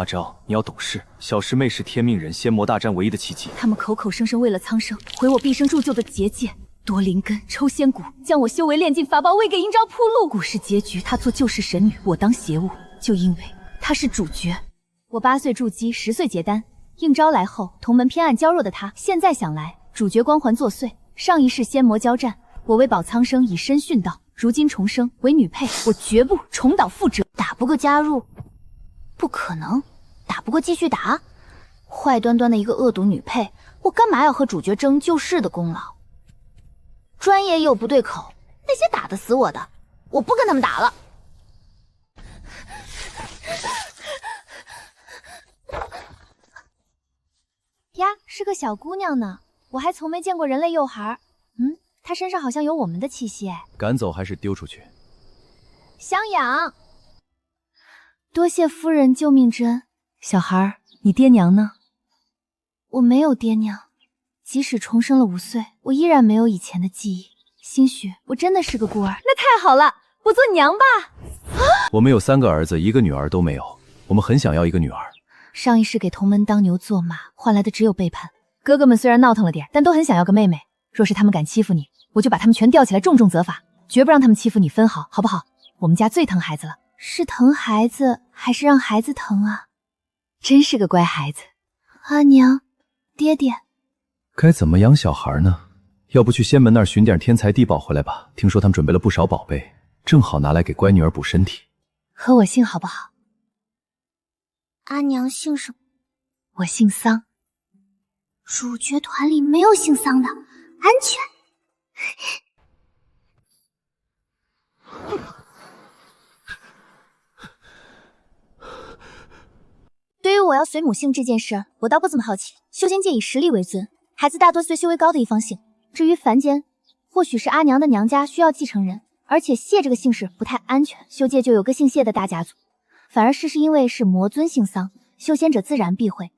阿昭，你要懂事。小师妹是天命人仙魔大战唯一的契机。他们口口声声为了苍生，毁我毕生铸就的结界。夺灵根，抽仙骨，将我修为炼尽法宝，为给应昭铺路。故事结局，她做救世神女，我当邪物，就因为她是主角。我8岁筑基，10岁结丹。应昭来后，同门偏暗娇弱的她，现在想来，主角光环作祟。上一世仙魔交战，我为保苍生以身殉道。如今重生为女配，我绝不重蹈覆辙。打不过加入，不可能；打不过继续打。坏端端的一个恶毒女配，我干嘛要和主角争救世的功劳？专业又不对口，那些打得死我的，我不跟他们打了。呀，是个小姑娘呢，我还从没见过人类幼孩。她身上好像有我们的气息哎。赶走还是丢出去？想养。多谢夫人救命之恩。小孩，你爹娘呢？我没有爹娘，即使重生了5岁，我依然没有以前的记忆。兴许我真的是个孤儿。那太好了，我做娘吧。我们有3个儿子，1个女儿都没有，我们很想要一个女儿。上一世给同门当牛做马，换来的只有背叛。哥哥们虽然闹腾了点，但都很想要个妹妹。若是他们敢欺负你，我就把他们全吊起来重重责罚，绝不让他们欺负你分毫，好不好？我们家最疼孩子了。是疼孩子，还是让孩子疼啊？真是个乖孩子。阿娘，爹爹，该怎么养小孩呢？要不去仙门那儿寻点天才地宝回来吧？听说他们准备了不少宝贝，正好拿来给乖女儿补身体。和我姓好不好？阿娘姓什么？我姓桑。主角团里没有姓桑的，安全。对于我要随母姓这件事，我倒不怎么好奇。修仙界以实力为尊，孩子大多虽修为高的一方姓。至于凡间，或许是阿娘的娘家需要继承人，而且谢这个姓氏不太安全，修界就有个姓谢的大家族。反而是因为是魔尊姓桑，修仙者自然避讳。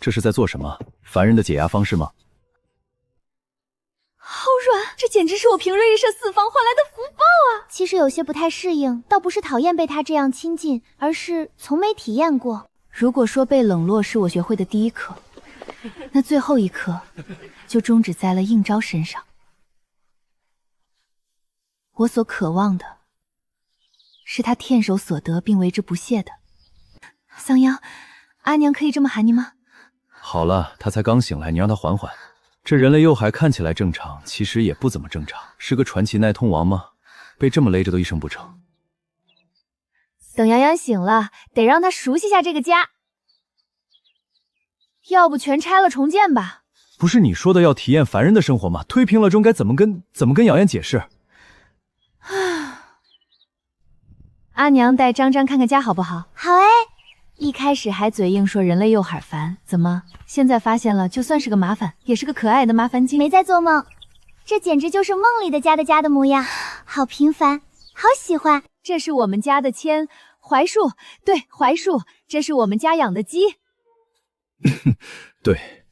这是在做什么？凡人的解压方式吗？好软，这简直是我凭瑞丽社4方换来的福报啊！其实有些不太适应，倒不是讨厌被他这样亲近，而是从没体验过。如果说被冷落是我学会的第一课，那最后一课就终止在了应昭身上。我所渴望的是他天手所得并为之不屑的。桑妖，阿娘可以这么喊你吗？好了，他才刚醒来，你让他缓缓。这人类幼孩看起来正常，其实也不怎么正常，是个传奇耐通王吗？被这么勒着都一声不成。等洋洋醒了，得让他熟悉下这个家，要不全拆了重建吧。不是你说的要体验凡人的生活吗？推平了中该怎么跟瑶瑶解释？阿娘带张张看看家好不好？好哎。一开始还嘴硬说人类幼孩烦，怎么现在发现了，就算是个麻烦，也是个可爱的麻烦精。没在做梦，这简直就是梦里的家的模样，好平凡，好喜欢。这是我们家的槐树，对，槐树，这是我们家养的鸡。对。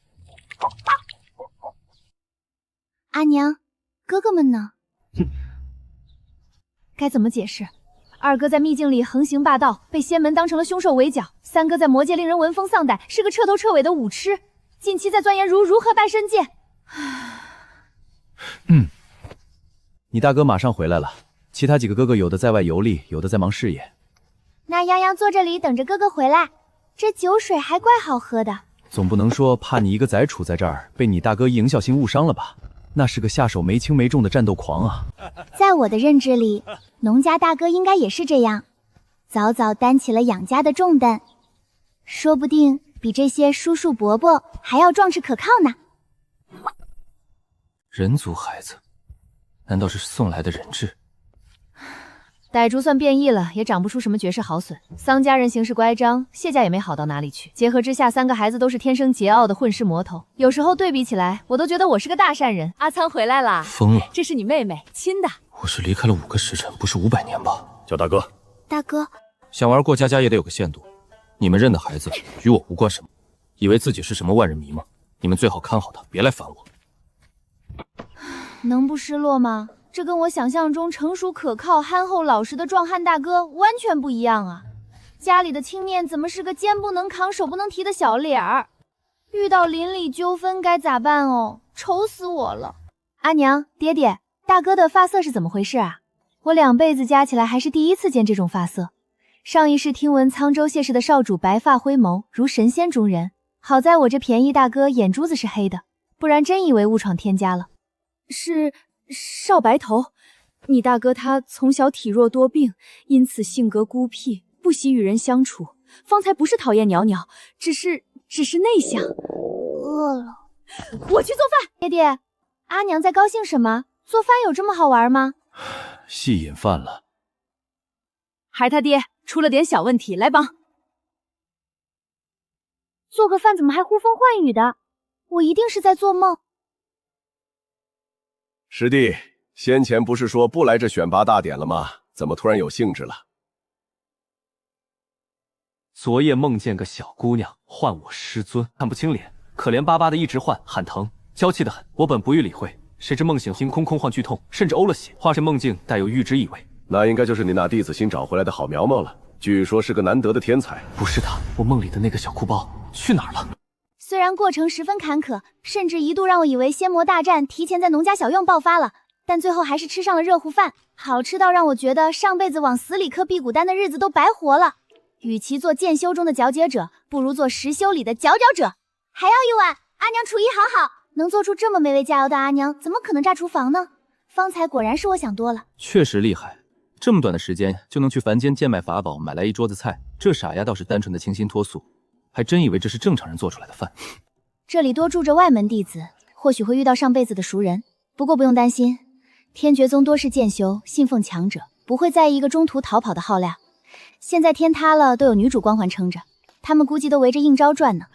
阿娘，哥哥们呢？该怎么解释？二哥在秘境里横行霸道，被仙门当成了凶兽围剿；三哥在魔界令人闻风丧胆，是个彻头彻尾的武痴。近期在钻研如何拜神界。你大哥马上回来了，其他几个哥哥有的在外游历，有的在忙事业。那洋洋坐这里等着哥哥回来，这酒水还怪好喝的。总不能说怕你一个崽杵在这儿被你大哥一不小心误伤了吧？那是个下手没轻没重的战斗狂啊！在我的认知里，农家大哥应该也是这样，早早担起了养家的重担，说不定比这些叔叔伯伯还要壮实可靠呢。人族孩子，难道是送来的人质？傣族算变异了，也长不出什么绝世好笋。桑家人行事乖张，谢家也没好到哪里去。结合之下，3个孩子都是天生桀骜的混世魔头。有时候对比起来，我都觉得我是个大善人。阿苍回来啦！疯了！这是你妹妹，亲的。我是离开了5个时辰，不是500年吧？叫大哥。大哥，想玩过家家也得有个限度。你们认的孩子与我无关什么，以为自己是什么万人迷吗？你们最好看好他，别来烦我。能不失落吗？这跟我想象中成熟可靠、憨厚老实的壮汉大哥完全不一样啊！家里的青面怎么是个肩不能扛、手不能提的小脸儿？遇到邻里纠纷该咋办哦？愁死我了！阿娘，爹爹，大哥的发色是怎么回事啊？我2辈子加起来还是第一次见这种发色。上一世听闻沧州谢氏的少主白发灰眸，如神仙中人，好在我这便宜大哥眼珠子是黑的，不然真以为误闯天家了。是少白头，你大哥他从小体弱多病，因此性格孤僻，不喜与人相处，方才不是讨厌袅袅，只是内向。饿了，我去做饭。爹爹，阿娘在高兴什么？做饭有这么好玩吗？戏瘾犯了。孩儿他爹出了点小问题，来帮。做个饭怎么还呼风唤雨的？我一定是在做梦。师弟，先前不是说不来这选拔大典了吗？怎么突然有兴致了？昨夜梦见个小姑娘唤我师尊，看不清脸，可怜巴巴的一直唤，喊疼，娇气的很。我本不予理会，谁知梦醒听空患剧痛，甚至呕了血，化身梦境，带有预知意味。那应该就是你那弟子新找回来的好苗苗了，据说是个难得的天才。不是他，我梦里的那个小哭包去哪儿了？虽然过程十分坎坷，甚至一度让我以为仙魔大战提前在农家小院爆发了，但最后还是吃上了热乎饭，好吃到让我觉得上辈子往死里嗑辟谷丹的日子都白活了。与其做剑修中的佼佼者，不如做实修里的佼佼者。还要一碗，阿娘厨艺好好，能做出这么美味佳肴的阿娘，怎么可能炸厨房呢？方才果然是我想多了，确实厉害，这么短的时间就能去凡间贱卖法宝买来一桌子菜，这傻丫倒是单纯的清新脱俗，还真以为这是正常人做出来的饭。这里多住着外门弟子，或许会遇到上辈子的熟人，不过不用担心，天绝宗多是剑修，信奉强者，不会在意一个中途逃跑的浩亮。现在天塌了，都有女主光环撑着，他们估计都围着应招转呢。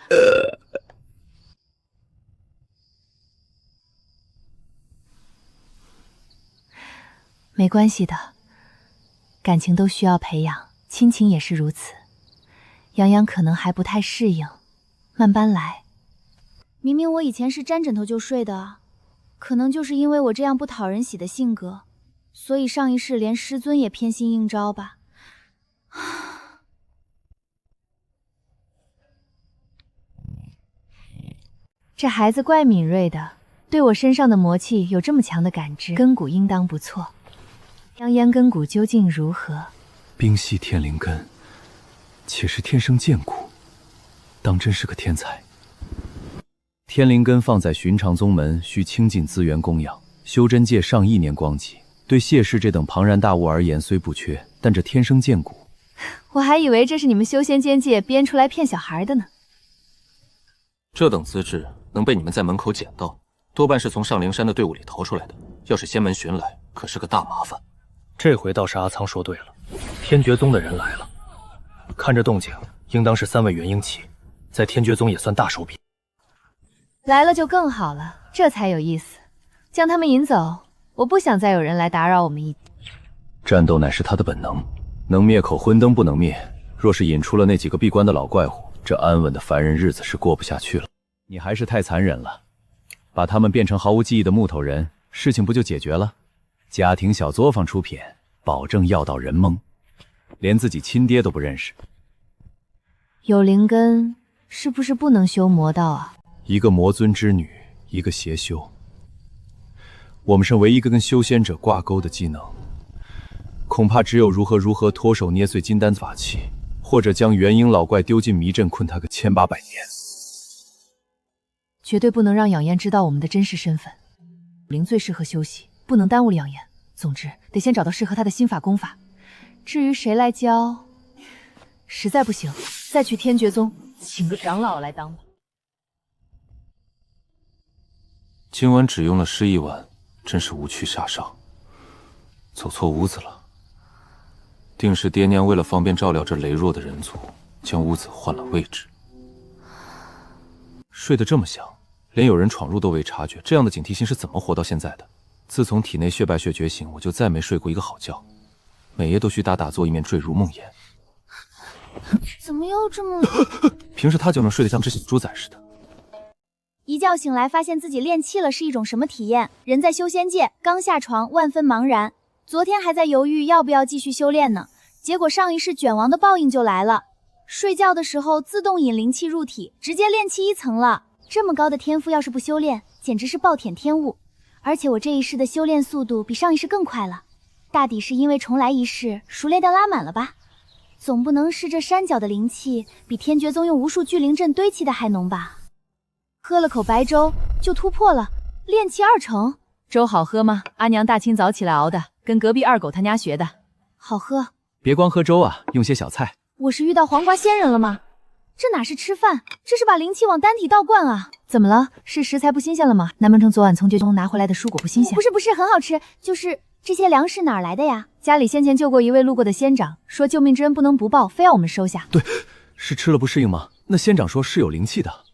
没关系的，感情都需要培养，亲情也是如此。洋洋可能还不太适应，慢慢来。明明我以前是沾枕头就睡的，可能就是因为我这样不讨人喜的性格，所以上一世连师尊也偏心应招吧。这孩子怪敏锐的，对我身上的魔气有这么强的感知，根骨应当不错。泱泱根骨究竟如何？冰系天灵根，且是天生剑骨，当真是个天才。天灵根放在寻常宗门，需倾尽资源供养，修真界上亿年光景，对谢氏这等庞然大物而言虽不缺，但这天生剑骨，我还以为这是你们修仙仙界编出来骗小孩的呢。这等资质能被你们在门口捡到，多半是从上灵山的队伍里逃出来的。要是仙门寻来，可是个大麻烦。这回倒是阿苍说对了，天绝宗的人来了，看这动静，应当是3位元婴期，在天绝宗也算大手笔。来了就更好了，这才有意思。将他们引走，我不想再有人来打扰我们一。战斗乃是他的本能，能灭口昏灯不能灭。若是引出了那几个闭关的老怪物，这安稳的凡人日子是过不下去了。你还是太残忍了，把他们变成毫无记忆的木头人，事情不就解决了？家庭小作坊出品，保证药到人懵，连自己亲爹都不认识。有灵根是不是不能修魔道啊？一个魔尊之女，一个邪修，我们是唯一一个跟修仙者挂钩的技能，恐怕只有如何脱手捏碎金丹法器，或者将元婴老怪丢进迷阵困他个1800年。绝对不能让养颜知道我们的真实身份。灵最适合休息，不能耽误了养颜。总之，得先找到适合他的心法功法。至于谁来教，实在不行，再去天绝宗请个长老来当吧。今晚只用了诗一晚，真是无趣煞伤。走错屋子了，定是爹娘为了方便照料这羸弱的人族，将屋子换了位置。睡得这么香，连有人闯入都未察觉，这样的警惕心是怎么活到现在的？自从体内血败血觉醒，我就再没睡过一个好觉，每夜都需打坐，以免坠入梦魇。怎么又这么……平时他就能睡得像只小猪仔似的。一觉醒来，发现自己练气了是一种什么体验？人在修仙界，刚下床万分茫然。昨天还在犹豫要不要继续修炼呢，结果上一世卷王的报应就来了，睡觉的时候自动引灵气入体，直接炼气1层了。这么高的天赋，要是不修炼，简直是暴殄天物。而且我这一世的修炼速度比上一世更快了，大抵是因为重来一世熟练到拉满了吧。总不能是这山脚的灵气比天绝宗用无数聚灵阵堆砌的还浓吧？喝了口白粥就突破了，炼气2成。粥好喝吗？阿娘大清早起来熬的，跟隔壁二狗他家学的。好喝。别光喝粥啊，用些小菜。我是遇到黄瓜仙人了吗？这哪是吃饭，这是把灵气往丹体倒灌啊！怎么了？是食材不新鲜了吗？难不成昨晚从绝宗拿回来的蔬果不新鲜？不是，很好吃。就是这些粮食哪儿来的呀？家里先前救过一位路过的仙长，说救命之恩不能不报，非要我们收下。对，是吃了不适应吗？那仙长说是有灵气的。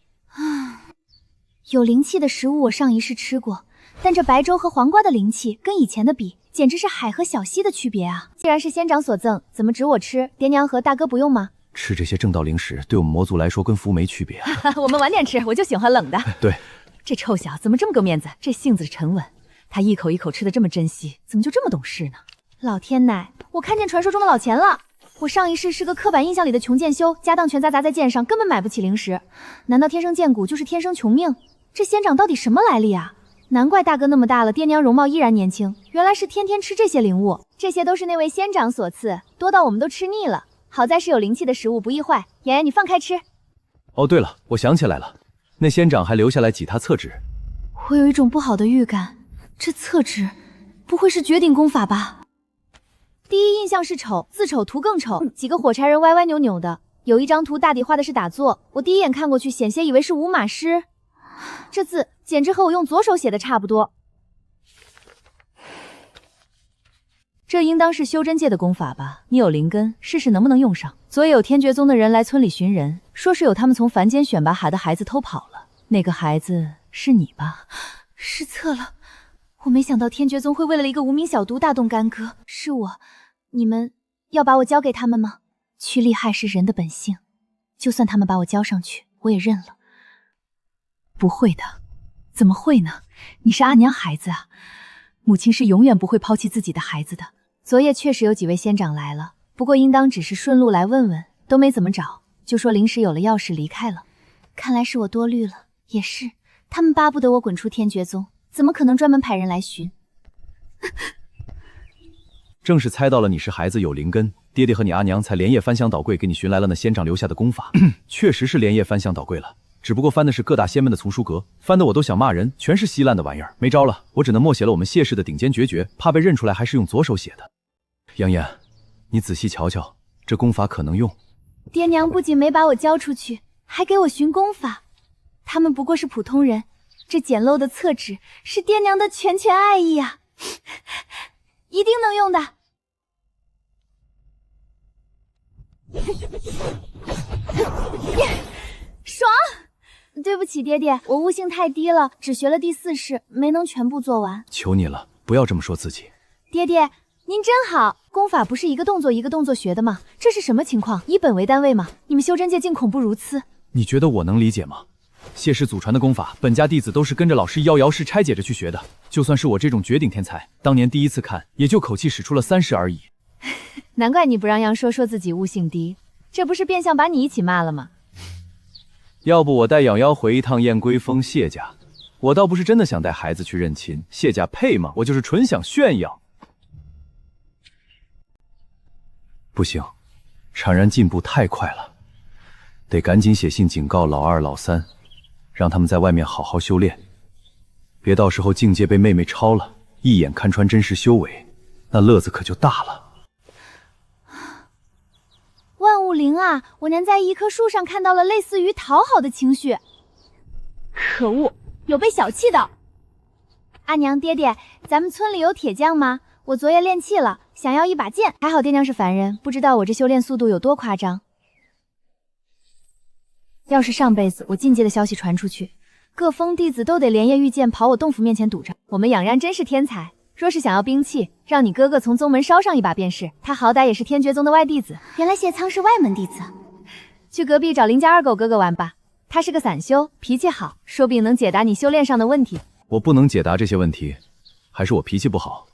有灵气的食物我上一世吃过，但这白粥和黄瓜的灵气跟以前的比，简直是海和小溪的区别啊！既然是仙长所赠，怎么只我吃？爹娘和大哥不用吗？吃这些正道灵食，对我们魔族来说跟符没区别啊。我们晚点吃，我就喜欢冷的。对，这臭小子怎么这么够面子？这性子沉稳，他一口一口吃的这么珍惜，怎么就这么懂事呢？老天奶，我看见传说中的老钱了！我上一世是个刻板印象里的穷贱修，家当全砸在剑上，根本买不起灵食。难道天生贱骨就是天生穷命？这仙长到底什么来历啊？难怪大哥那么大了，爹娘容貌依然年轻，原来是天天吃这些灵物。这些都是那位仙长所赐，多到我们都吃腻了。好在是有灵气的食物，不易坏。妍妍，你放开吃。哦，对了，我想起来了，那仙长还留下来几沓册纸。我有一种不好的预感，这册纸不会是绝顶功法吧？第一印象是丑，字丑图更丑，几个火柴人歪歪扭扭的。有一张图大抵画的是打坐，我第一眼看过去，险些以为是五马师。这字简直和我用左手写的差不多。这应当是修真界的功法吧？你有灵根，试试能不能用上。昨夜有天绝宗的人来村里寻人，说是有他们从凡间选拔海的孩子偷跑了。那个孩子是你吧？失策了，我没想到天绝宗会为了一个无名小卒大动干戈。是我，你们要把我交给他们吗？趋利害是人的本性，就算他们把我交上去，我也认了。不会的，怎么会呢？你是阿娘孩子啊，母亲是永远不会抛弃自己的孩子的。昨夜确实有几位仙长来了，不过应当只是顺路来问问，都没怎么找，就说临时有了要事离开了。看来是我多虑了，也是，他们巴不得我滚出天绝宗，怎么可能专门派人来寻？正是猜到了你是孩子有灵根，爹爹和你阿娘才连夜翻箱倒柜给你寻来了那仙长留下的功法。确实是连夜翻箱倒柜了，只不过翻的是各大仙门的丛书阁，翻的我都想骂人，全是稀烂的玩意儿，没招了，我只能默写了我们谢氏的顶尖绝学，怕被认出来，还是用左手写的。杨言，你仔细瞧瞧，这功法可能用。爹娘不仅没把我交出去，还给我寻功法。他们不过是普通人，这简陋的册纸是爹娘的全权爱意啊，一定能用的。爽！对不起爹爹，我悟性太低了，只学了第4式，没能全部做完。求你了，不要这么说自己。爹爹，您真好。功法不是一个动作一个动作学的吗？这是什么情况？以本为单位吗？你们修真界竟恐怖如此。你觉得我能理解吗？谢氏祖传的功法，本家弟子都是跟着老师摇摇式拆解着去学的。就算是我这种绝顶天才，当年第一次看，也就口气使出了3式而已。难怪你不让杨说自己悟性低，这不是变相把你一起骂了吗？要不我带养妖回一趟燕归峰谢家，我倒不是真的想带孩子去认亲，谢家配吗？我就是纯想炫耀。不行，产然进步太快了，得赶紧写信警告老二老三，让他们在外面好好修炼，别到时候境界被妹妹超了，一眼看穿真实修为，那乐子可就大了。万物灵啊，我娘在一棵树上看到了类似于讨好的情绪。可恶，有被小气的。阿娘爹爹，咱们村里有铁匠吗？我昨夜练气了，想要一把剑。还好爹娘是凡人，不知道我这修炼速度有多夸张。要是上辈子我进阶的消息传出去，各峰弟子都得连夜御剑跑我洞府面前堵着。我们养然真是天才，若是想要兵器，让你哥哥从宗门捎上一把便是。他好歹也是天绝宗的外弟子。原来谢苍是外门弟子。去隔壁找邻家二狗哥哥玩吧，他是个散修，脾气好，说不定能解答你修炼上的问题。我不能解答这些问题，还是我脾气不好？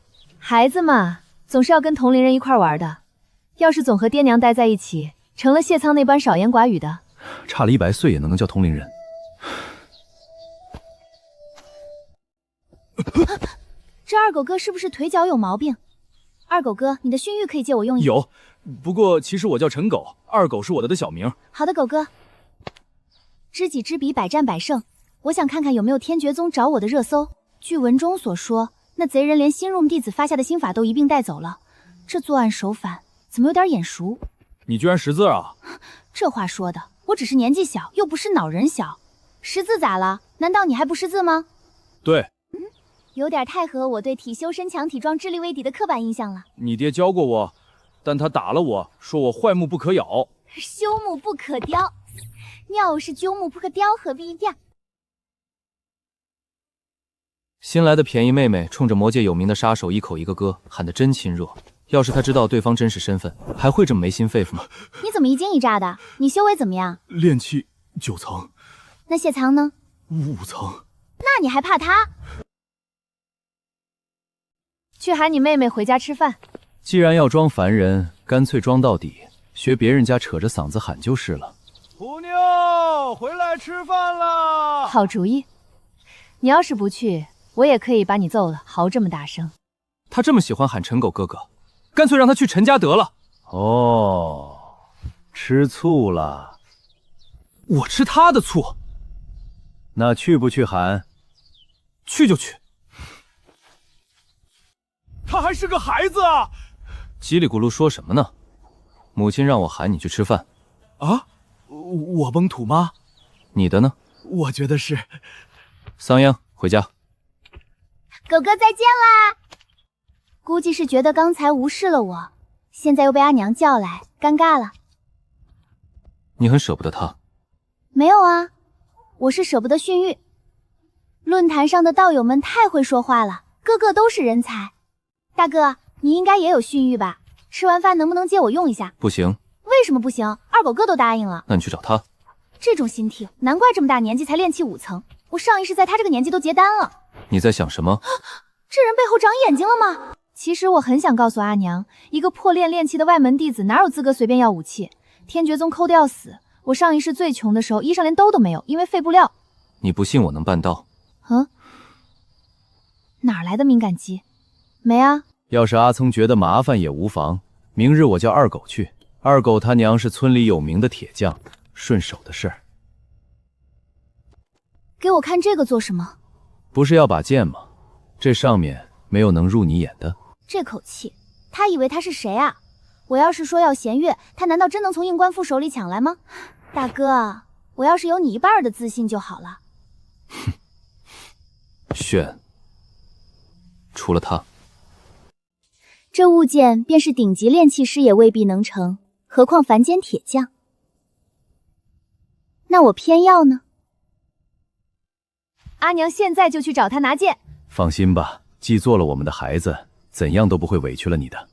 孩子嘛，总是要跟同龄人一块玩的。要是总和爹娘待在一起，成了谢仓那般少言寡语的，差了100岁也能叫同龄人。这二狗哥是不是腿脚有毛病？二狗哥，你的熏玉可以借我用一下。有，不过其实我叫陈狗，二狗是我的小名。好的，狗哥。知己知彼，百战百胜。我想看看有没有天绝宗找我的热搜。据文中所说，那贼人连新入弟子发下的心法都一并带走了。这作案手法怎么有点眼熟？你居然识字啊？这话说的，我只是年纪小，又不是脑人小。识字咋了？难道你还不识字吗？对。有点太合我对体修身强体壮智力为底的刻板印象了。你爹教过我，但他打了我，说我坏木不可咬。修木不可雕，要是鸠木不可雕，何必雕？新来的便宜妹妹冲着魔界有名的杀手一口一个哥，喊得真亲热。要是她知道对方真实身份，还会这么没心肺腑吗？你怎么一惊一乍的？你修为怎么样？炼气9层。那谢藏呢？5层。那你还怕他？去喊你妹妹回家吃饭。既然要装凡人，干脆装到底，学别人家扯着嗓子喊就是了。虎妞，回来吃饭了。好主意。你要是不去，我也可以把你揍了，嚎这么大声。他这么喜欢喊陈狗哥哥，干脆让他去陈家得了。哦，吃醋了。我吃他的醋。那去不去喊？去就去。他还是个孩子啊！叽里咕噜说什么呢？母亲让我喊你去吃饭。啊？我崩土吗？你的呢？我觉得是。桑央，回家。狗哥再见啦！估计是觉得刚才无视了我，现在又被阿娘叫来，尴尬了。你很舍不得他？没有啊，我是舍不得训玉。论坛上的道友们太会说话了，个个都是人才。大哥，你应该也有训玉吧？吃完饭能不能借我用一下？不行。为什么不行？二狗哥都答应了。那你去找他。这种心体，难怪这么大年纪才炼气5层。我上一世在他这个年纪都结丹了。你在想什么？这人背后长眼睛了吗？其实我很想告诉阿娘，一个破炼气的外门弟子哪有资格随便要武器？天绝宗抠得要死。我上一世最穷的时候，衣上连兜都没有，因为废布料。你不信我能办到？哪来的敏感肌？没啊。要是阿聪觉得麻烦也无妨，明日我叫二狗去。二狗他娘是村里有名的铁匠，顺手的事儿。给我看这个做什么？不是要把剑吗？这上面没有能入你眼的。这口气，他以为他是谁啊？我要是说要弦月，他难道真能从应官父手里抢来吗？大哥，我要是有你1半的自信就好了。哼，炫，除了他，这物件便是顶级炼气师也未必能成，何况凡间铁匠。那我偏要呢？阿娘现在就去找他拿剑。放心吧，既做了我们的孩子，怎样都不会委屈了你的。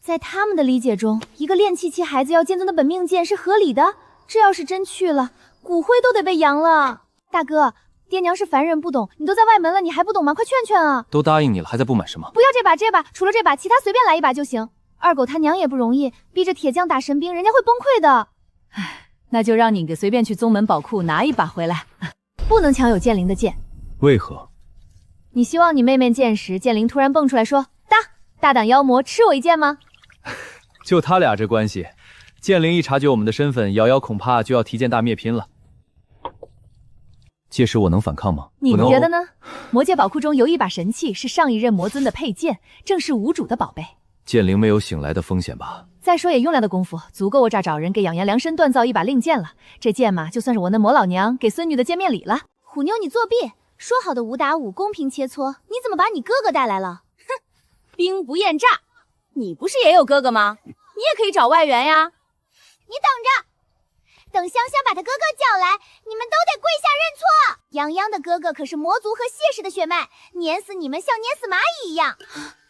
在他们的理解中，一个炼气期孩子要剑尊的本命剑是合理的。这要是真去了，骨灰都得被扬了。大哥，爹娘是凡人不懂，你都在外门了，你还不懂吗？快劝劝啊！都答应你了，还在不满什么？不要这把，除了这把，其他随便来一把就行。二狗他娘也不容易，逼着铁匠打神兵，人家会崩溃的。唉，那就让你给随便去宗门宝库拿一把回来，不能抢有剑灵的剑。为何？你希望你妹妹剑时，剑灵突然蹦出来说大胆妖魔，吃我一剑吗？就他俩这关系，剑灵一察觉我们的身份，瑶瑶恐怕就要提剑大灭拼了。届时我能反抗吗？你们觉得呢？魔界宝库中有一把神器，是上一任魔尊的佩剑，正是无主的宝贝。剑灵没有醒来的风险吧？再说也用了的功夫，足够我这儿找人给养颜量身锻造一把令剑了。这剑嘛，就算是我那魔老娘给孙女的见面礼了。虎妞，你作弊！说好的5打5公平切磋，你怎么把你哥哥带来了？哼，兵不厌诈。你不是也有哥哥吗？你也可以找外援呀。你等着，等香香把他哥哥叫来，你们都得跪下认错。泱泱的哥哥可是魔族和谢氏的血脉，碾死你们像碾死蚂蚁一样。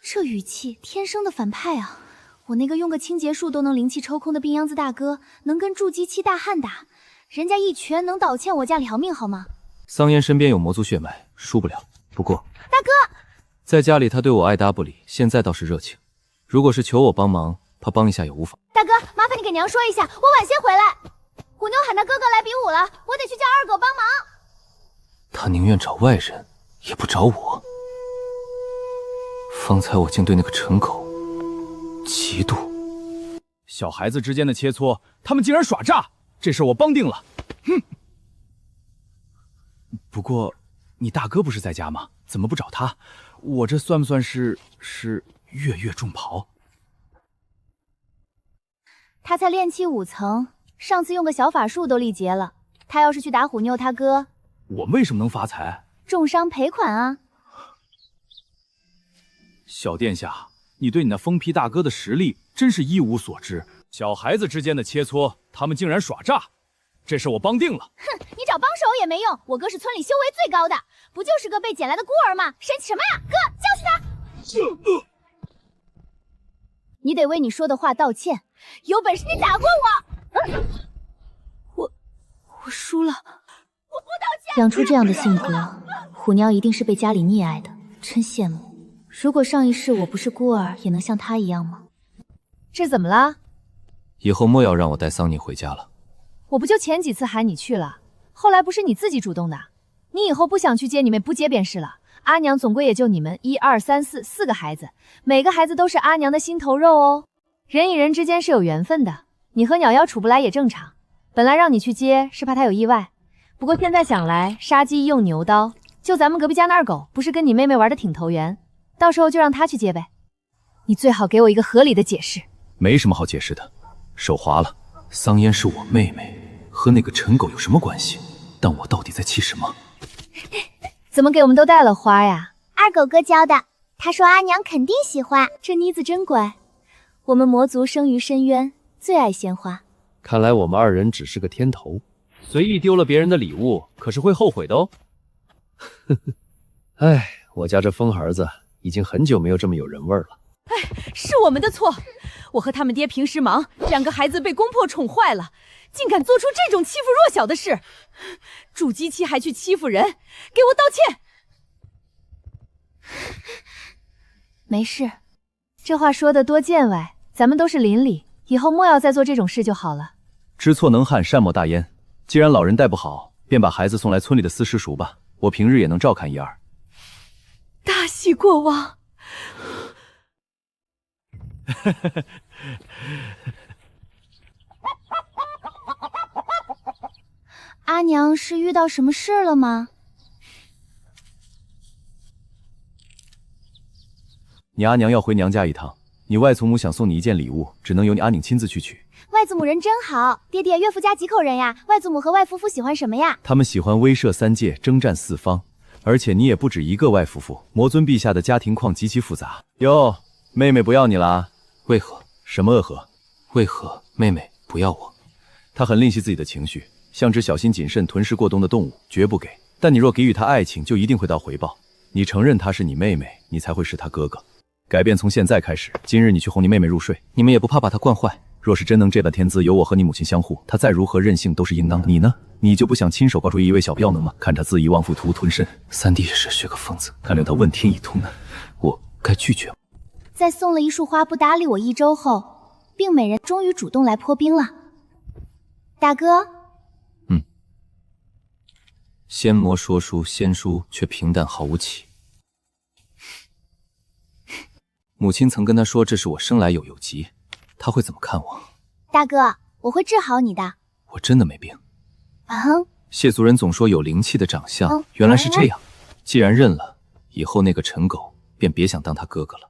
这语气，天生的反派啊！我那个用个清洁术都能灵气抽空的病秧子大哥，能跟筑基期大汉打，人家一拳能倒欠我家2命好吗？桑烟身边有魔族血脉，输不了。不过大哥，在家里他对我爱答不理，现在倒是热情。如果是求我帮忙，他帮一下也无妨。大哥，麻烦你给娘说一下，我晚些回来。虎妞喊他哥哥来比武了，我得去叫二狗帮忙。他宁愿找外人，也不找我。方才我竟对那个陈狗嫉妒。小孩子之间的切磋，他们竟然耍诈，这事我帮定了。哼！不过你大哥不是在家吗？怎么不找他？我这算不算是月月重庖？他才练气5层，上次用个小法术都力竭了。他要是去打虎妞他哥，我为什么能发财？重伤赔款啊！小殿下，你对你那疯批大哥的实力真是一无所知。小孩子之间的切磋，他们竟然耍诈，这事我帮定了。哼，你找帮手也没用，我哥是村里修为最高的，不就是个被捡来的孤儿吗？生气什么呀？哥，教训他！你得为你说的话道歉，有本事你打过我！我输了。我不道歉。养出这样的性格，虎妞一定是被家里溺爱的，真羡慕。如果上一世我不是孤儿，也能像她一样吗？这怎么了？以后莫要让我带桑尼回家了。我不就前几次喊你去了，后来不是你自己主动的。你以后不想去接你妹不接便是了。阿娘总归也就你们1、2、3、4个孩子，每个孩子都是阿娘的心头肉哦。人与人之间是有缘分的，你和鸟妖处不来也正常。本来让你去接是怕他有意外，不过现在想来，杀鸡用牛刀，就咱们隔壁家那二狗不是跟你妹妹玩的挺投缘，到时候就让他去接呗。你最好给我一个合理的解释。没什么好解释的，手滑了。桑烟是我妹妹，和那个陈狗有什么关系？但我到底在气什么？怎么给我们都带了花呀？二狗哥教的，他说阿娘肯定喜欢。这妮子真乖，我们魔族生于深渊，最爱鲜花。看来我们二人只是个天头，随意丢了别人的礼物，可是会后悔的哦。哎，我家这疯孩子已经很久没有这么有人味了。哎，是我们的错，我和他们爹平时忙，2个孩子被攻破宠坏了，竟敢做出这种欺负弱小的事，主机器还去欺负人，给我道歉。没事，这话说的多见外，咱们都是邻里，以后莫要再做这种事就好了。知错能汉，善莫大焉。既然老人带不好，便把孩子送来村里的私塾塾吧，我平日也能照看1、2。大喜过望。阿娘是遇到什么事了吗？你阿娘要回娘家一趟，你外祖母想送你一件礼物，只能由你阿宁亲自去取。外祖母人真好，爹爹岳父家几口人呀？外祖母和外夫妇喜欢什么呀？他们喜欢威慑3界，征战4方，而且你也不止一个外夫妇。魔尊陛下的家庭况极其复杂。哟，妹妹不要你了？为何？什么恶何？为何妹妹不要我？她很吝惜自己的情绪，像只小心谨慎、囤食过冬的动物，绝不给。但你若给予她爱情，就一定会到回报。你承认她是你妹妹，你才会是她哥哥。改变从现在开始，今日你去哄你妹妹入睡，你们也不怕把她惯坏？若是真能这般天资，有我和你母亲相护，她再如何任性都是应当的。你呢？你就不想亲手抱出一位小妖能吗？看她恣意妄为，图吞身。三弟也是个疯子，看令他问天一通呢，我该拒绝吗？在送了一束花不搭理我1周后，病美人终于主动来破冰了。大哥，仙魔说书，仙书却平淡毫无起。母亲曾跟他说这是我生来有疾，他会怎么看我？大哥，我会治好你的。我真的没病。谢族人总说有灵气的长相，原来是这样。既然认了，以后那个陈狗便别想当他哥哥了。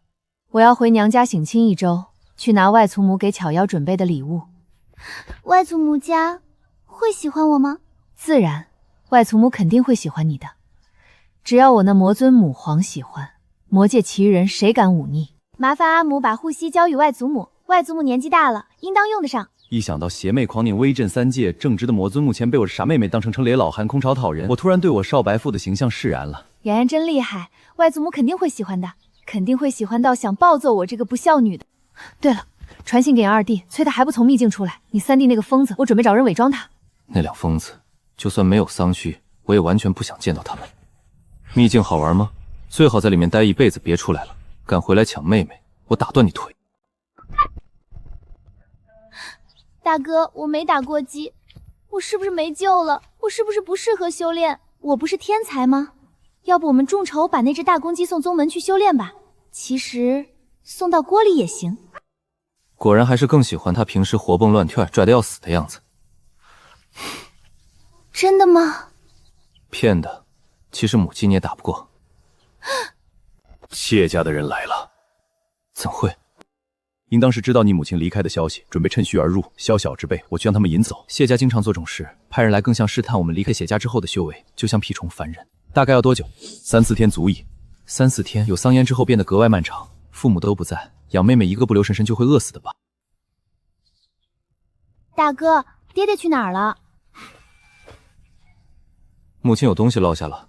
我要回娘家省亲1周，去拿外祖母给巧妖准备的礼物。外祖母家会喜欢我吗？自然，外祖母肯定会喜欢你的。只要我那魔尊母皇喜欢，魔界其余人谁敢忤逆？麻烦阿母把护膝交与外祖母，外祖母年纪大了，应当用得上。一想到邪魅狂狞威震3界，正直的魔尊目前被我傻妹妹当成城里老汉空巢讨人，我突然对我少白父的形象释然了。妍妍真厉害，外祖母肯定会喜欢的，肯定会喜欢到想暴揍我这个不孝女的。对了，传信给二弟，催他还不从秘境出来。你三弟那个疯子，我准备找人伪装他。那两疯子，就算没有丧序，我也完全不想见到他们。秘境好玩吗？最好在里面待一辈子，别出来了。敢回来抢妹妹，我打断你腿。大哥，我没打过击，我是不是没救了？我是不是不适合修炼？我不是天才吗？要不我们众筹把那只大公鸡送宗门去修炼吧？其实送到锅里也行。果然还是更喜欢他平时活蹦乱跳、拽得要死的样子。真的吗？骗的，其实母鸡你也打不过。谢家的人来了，怎会？应当是知道你母亲离开的消息，准备趁虚而入，宵小之辈，我就将他们引走。谢家经常做这种事，派人来更像试探我们离开谢家之后的修为，就像屁虫烦人。大概要多久？3、4天足矣。3、4天，有桑烟之后变得格外漫长。父母都不在，养妹妹一个不留神就会饿死的吧？大哥，爹爹去哪儿了？母亲有东西落下了，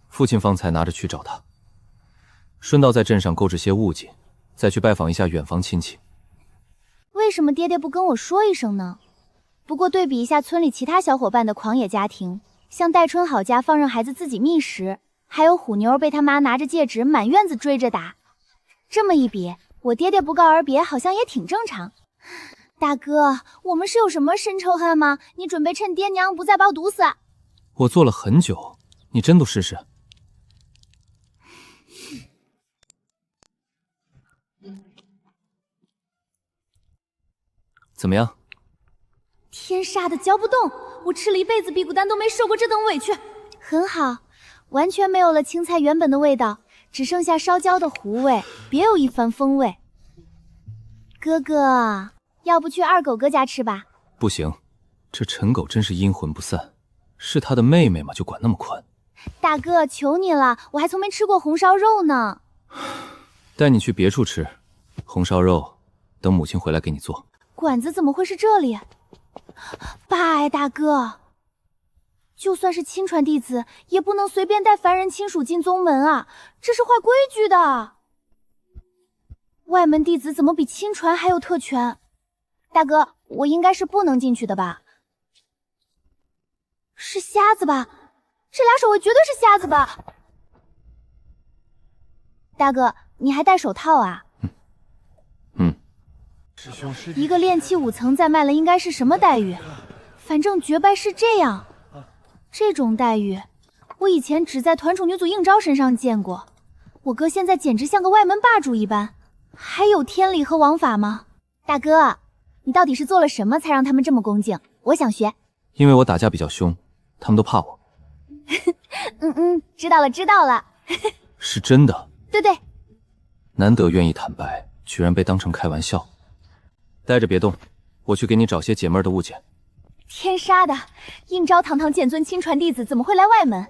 父亲方才拿着去找他，顺道在镇上购置些物件，再去拜访一下远房亲戚。为什么爹爹不跟我说一声呢？不过对比一下村里其他小伙伴的狂野家庭，像戴春好家放任孩子自己觅食，还有虎妞被他妈拿着戒指满院子追着打，这么一比，我爹爹不告而别好像也挺正常。大哥，我们是有什么深仇恨吗？你准备趁爹娘不在把我毒死？我做了很久，你真都试试。怎么样？天杀的嚼不动，我吃了一辈子辟谷丹都没受过这等委屈。很好，完全没有了青菜原本的味道，只剩下烧焦的糊味，别有一番风味。哥哥，要不去二狗哥家吃吧？不行，这陈狗真是阴魂不散，是他的妹妹嘛，就管那么宽。大哥，求你了，我还从没吃过红烧肉呢。带你去别处吃，红烧肉等母亲回来给你做。馆子怎么会是这里？拜大哥，就算是亲传弟子，也不能随便带凡人亲属进宗门啊，这是坏规矩的。外门弟子怎么比亲传还有特权？大哥，我应该是不能进去的吧？是瞎子吧？这俩守卫绝对是瞎子吧？大哥，你还戴手套啊？一个炼气5层再卖了应该是什么待遇？反正绝拜是这样，这种待遇我以前只在团宠女祖应昭身上见过。我哥现在简直像个外门霸主一般，还有天理和王法吗？大哥，你到底是做了什么才让他们这么恭敬？我想学。因为我打架比较凶，他们都怕我。知道了知道了。是真的。对对，难得愿意坦白，居然被当成开玩笑。待着别动，我去给你找些解闷的物件。天杀的，应昭堂堂剑尊亲传弟子怎么会来外门？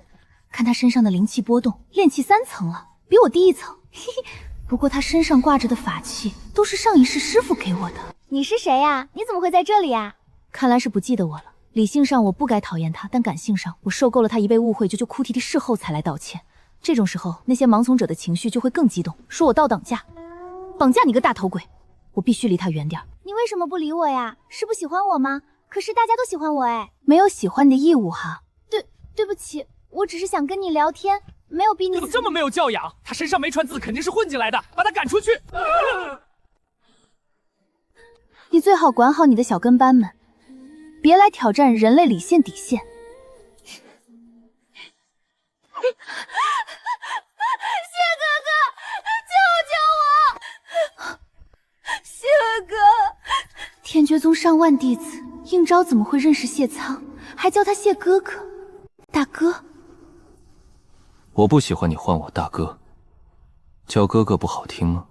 看他身上的灵气波动，炼气3层了，比我低1层。嘿嘿，不过他身上挂着的法器都是上一世师傅给我的。你是谁呀？你怎么会在这里呀？看来是不记得我了。理性上我不该讨厌他，但感性上我受够了他一被误会就哭啼啼事后才来道歉。这种时候，那些盲从者的情绪就会更激动，说我倒绑架，绑架你个大头鬼！我必须离他远点。你为什么不理我呀？是不喜欢我吗？可是大家都喜欢我哎。没有喜欢你的义务哈。对不起，我只是想跟你聊天，没有逼你。怎么这么没有教养？他身上没传字，肯定是混进来的，把他赶出去。你最好管好你的小跟班们，别来挑战人类理性底线。谢哥哥，救救我！谢哥，天绝宗上万弟子，应昭怎么会认识谢苍，还叫他谢哥哥？大哥，我不喜欢你唤我大哥，叫哥哥不好听吗？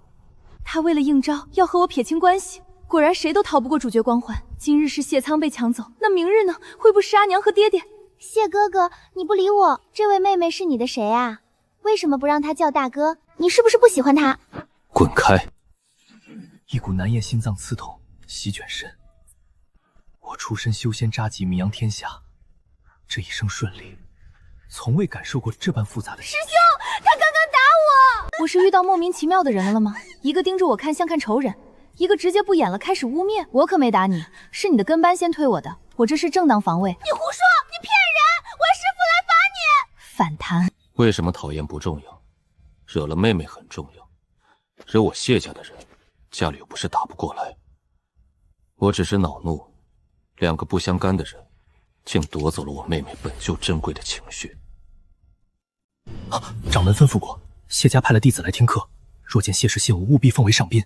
他为了应昭要和我撇清关系，果然谁都逃不过主角光环。今日是谢苍被抢走，那明日呢？会不会是阿娘和爹爹？谢哥哥，你不理我，这位妹妹是你的谁啊？为什么不让她叫大哥？你是不是不喜欢她？滚开！一股难咽心脏刺痛席卷身。我出身修仙扎戟名扬天下，这一生顺利，从未感受过这般复杂的。师兄，他刚刚打我！我是遇到莫名其妙的人了吗？一个盯着我看像看仇人，一个直接不演了开始污蔑。我可没打你，是你的跟班先推我的，我这是正当防卫。你胡说，你骗人！我师父来罚你！反弹。为什么讨厌不重要，惹了妹妹很重要。惹我谢家的人，家里又不是打不过来。我只是恼怒，两个不相干的人，竟夺走了我妹妹本就珍贵的情绪。掌门吩咐过，谢家派了弟子来听课，若见谢氏谢武，务必奉为上宾。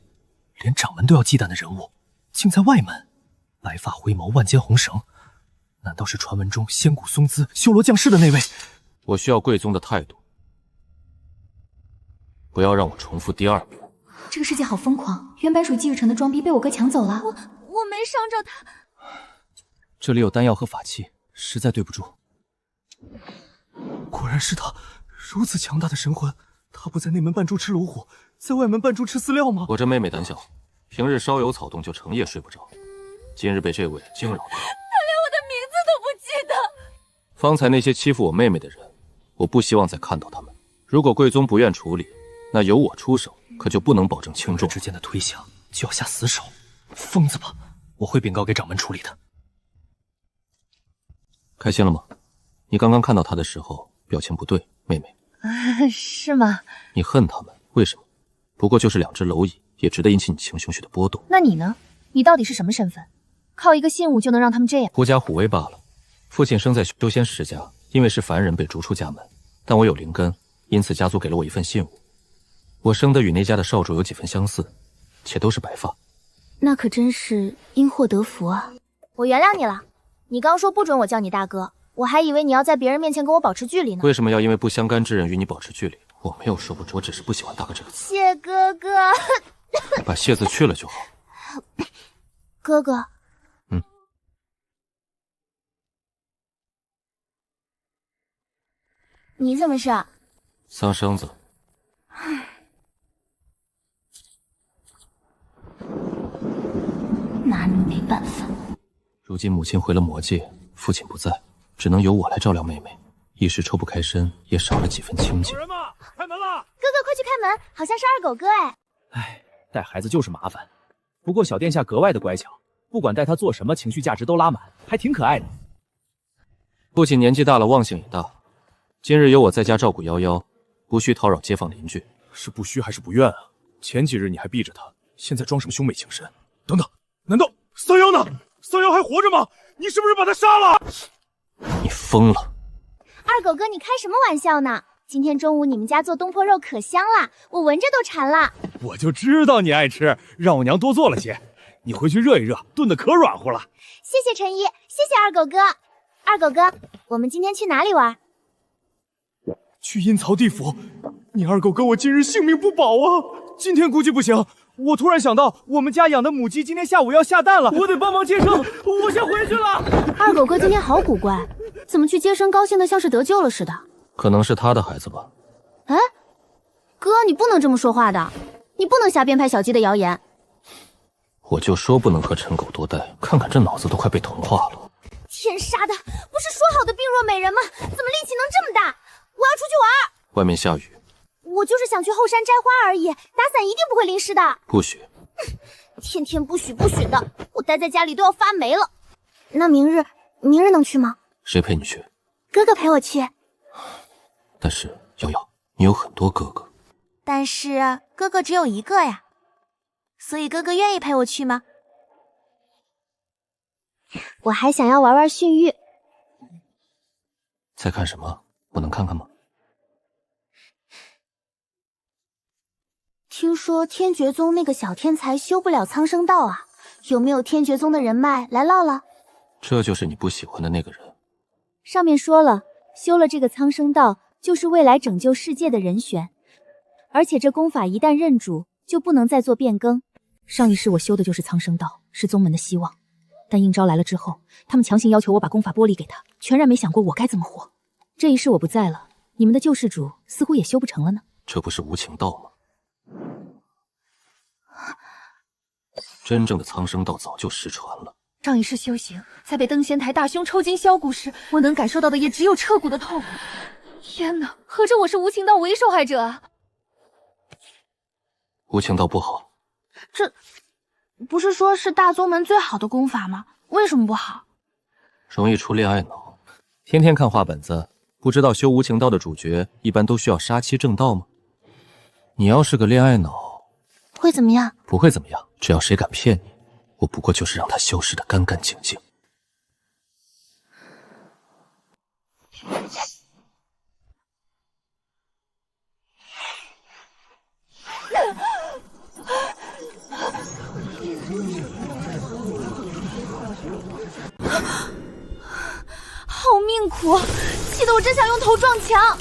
连掌门都要忌惮的人物，竟在外门。白发灰眸，万间红绳，难道是传闻中仙骨松姿、修罗降世的那位？我需要贵宗的态度，不要让我重复第二遍。这个世界好疯狂，原本属于季日辰的装逼被我哥抢走了。我没伤着他。这里有丹药和法器，实在对不住。果然是他，如此强大的神魂，他不在内门扮猪吃老虎，在外门扮猪吃饲料吗？我这妹妹胆小，平日稍有草动就成夜睡不着，今日被这位惊扰到。他连我的名字都不记得。方才那些欺负我妹妹的人，我不希望再看到他们。如果贵宗不愿处理，那由我出手，可就不能保证轻重。之间的推想就要下死手，疯子吧！我会禀告给掌门处理的。开心了吗？你刚刚看到他的时候表情不对，妹妹。是吗？你恨他们？为什么？不过就是两只蝼蚁，也值得引起你情绪的波动。那你呢？你到底是什么身份？靠一个信物就能让他们这样？狐假虎威罢了。父亲生在修仙世家，因为是凡人被逐出家门，但我有灵根，因此家族给了我一份信物。我生得与那家的少主有几分相似，且都是白发。那可真是因祸得福啊！我原谅你了。你刚说不准我叫你大哥，我还以为你要在别人面前跟我保持距离呢。为什么要因为不相干之人与你保持距离？我没有说不准，我只是不喜欢大哥这个词。谢哥哥，把谢字去了就好。哥哥，你怎么事？桑生子。拿你没办法。如今母亲回了魔界，父亲不在，只能由我来照料妹妹，一时抽不开身，也少了几分清静。有人吗？开门了！哥哥快去开门，好像是二狗哥哎。唉，带孩子就是麻烦。不过小殿下格外的乖巧，不管带他做什么，情绪价值都拉满，还挺可爱的。父亲年纪大了，忘性也大，今日由我在家照顾夭夭，不需叨扰街坊邻居。是不虚还是不愿啊？前几日你还避着他，现在装什么兄妹情深？等等，难道三妖呢？三妖还活着吗？你是不是把他杀了？你疯了！二狗哥，你开什么玩笑呢？今天中午你们家做东坡肉可香啦，我闻着都馋了。我就知道你爱吃，让我娘多做了些。你回去热一热，炖得可软乎了。谢谢陈姨，谢谢二狗哥。二狗哥，我们今天去哪里玩？去阴曹地府。你二狗哥我今日性命不保啊！今天估计不行。我突然想到，我们家养的母鸡今天下午要下蛋了，我得帮忙接生。我先回去了。二狗哥今天好古怪，怎么去接生高兴的像是得救了似的？可能是他的孩子吧。哎，哥，你不能这么说话的，你不能瞎编排小鸡的谣言。我就说不能和陈狗多待，看看这脑子都快被同化了。天杀的，不是说好的病弱美人吗？怎么力气能这么大？我要出去玩。外面下雨。我就是想去后山摘花而已，打伞一定不会淋湿的。不许！天天不许不许的，我待在家里都要发霉了。那明日能去吗？谁陪你去？哥哥陪我去。但是瑶瑶，你有很多哥哥。但是哥哥只有一个呀，所以哥哥愿意陪我去吗？我还想要玩玩驯玉。在看什么？我能看看吗？听说天绝宗那个小天才修不了苍生道啊，有没有天绝宗的人脉来唠唠？这就是你不喜欢的那个人。上面说了，修了这个苍生道，就是未来拯救世界的人选。而且这功法一旦认主，就不能再做变更。上一世我修的就是苍生道，是宗门的希望。但应招来了之后，他们强行要求我把功法剥离给他，全然没想过我该怎么活。这一世我不在了，你们的救世主似乎也修不成了呢。这不是无情道吗？真正的苍生道早就失传了。上一世修行，在被登仙台大凶抽筋削骨时，我能感受到的也只有彻骨的痛。天哪，合着我是无情道唯一受害者啊！无情道不好。这不是说是大宗门最好的功法吗？为什么不好？容易出恋爱脑。天天看画本子，不知道修无情道的主角一般都需要杀妻正道吗？你要是个恋爱脑，会怎么样？不会怎么样，只要谁敢骗你，我不过就是让他消失得干干净净。好命苦，气得我真想用头撞墙。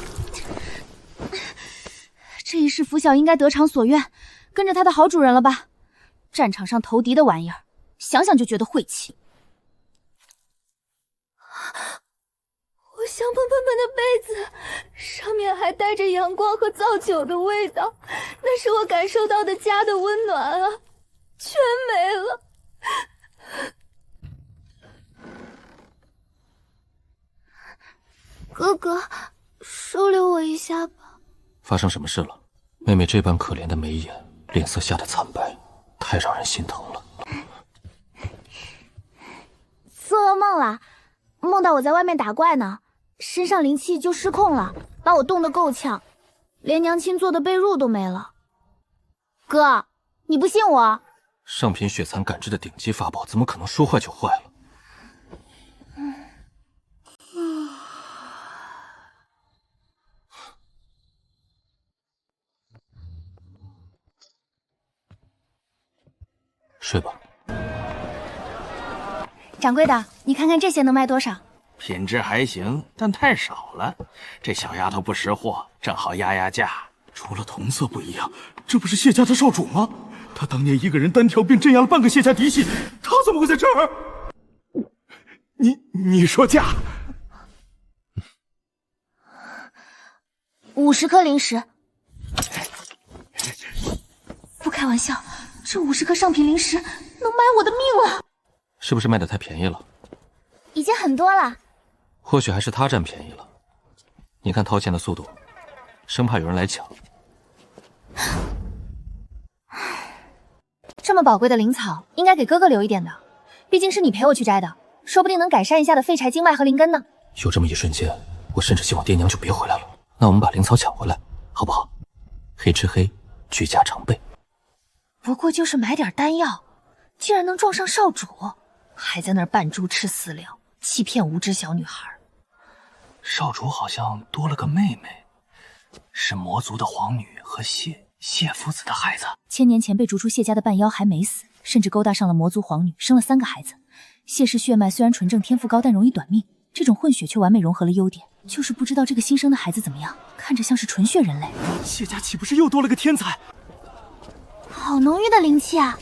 这一世拂晓应该得偿所愿，跟着他的好主人了吧？战场上投敌的玩意儿，想想就觉得晦气。我香喷喷的被子，上面还带着阳光和皂酒的味道，那是我感受到的家的温暖啊，全没了。哥哥，收留我一下吧。发生什么事了？妹妹这般可怜的眉眼，脸色吓得惨白，太让人心疼了。做噩梦了，梦到我在外面打怪呢，身上灵气就失控了，把我冻得够呛，连娘亲做的被褥都没了。哥，你不信我？上品血蚕感知的顶级法宝，怎么可能说坏就坏了？睡吧。掌柜的，你看看这些能卖多少？品质还行，但太少了。这小丫头不识货，正好压压价。除了同色不一样，这不是谢家的少主吗？他当年一个人单挑便镇压了半个谢家嫡系，他怎么会在这儿？你说价？50颗灵石。不开玩笑，这50颗上品灵石能买我的命了。是不是卖的太便宜了？已经很多了。或许还是他占便宜了。你看掏钱的速度，生怕有人来抢。这么宝贵的灵草，应该给哥哥留一点的，毕竟是你陪我去摘的，说不定能改善一下的废柴经脉和灵根呢。有这么一瞬间，我甚至希望爹娘就别回来了。那我们把灵草抢回来，好不好？黑吃黑，居家常备。不过就是买点丹药，竟然能撞上少主，还在那儿扮猪吃饲料，欺骗无知小女孩。少主好像多了个妹妹，是魔族的皇女和谢夫子的孩子。1000年前被逐出谢家的半妖还没死，甚至勾搭上了魔族皇女，生了3个孩子。谢氏血脉虽然纯正，天赋高，但容易短命。这种混血却完美融合了优点，就是不知道这个新生的孩子怎么样，看着像是纯血人类。谢家岂不是又多了个天才？好浓郁的灵气啊！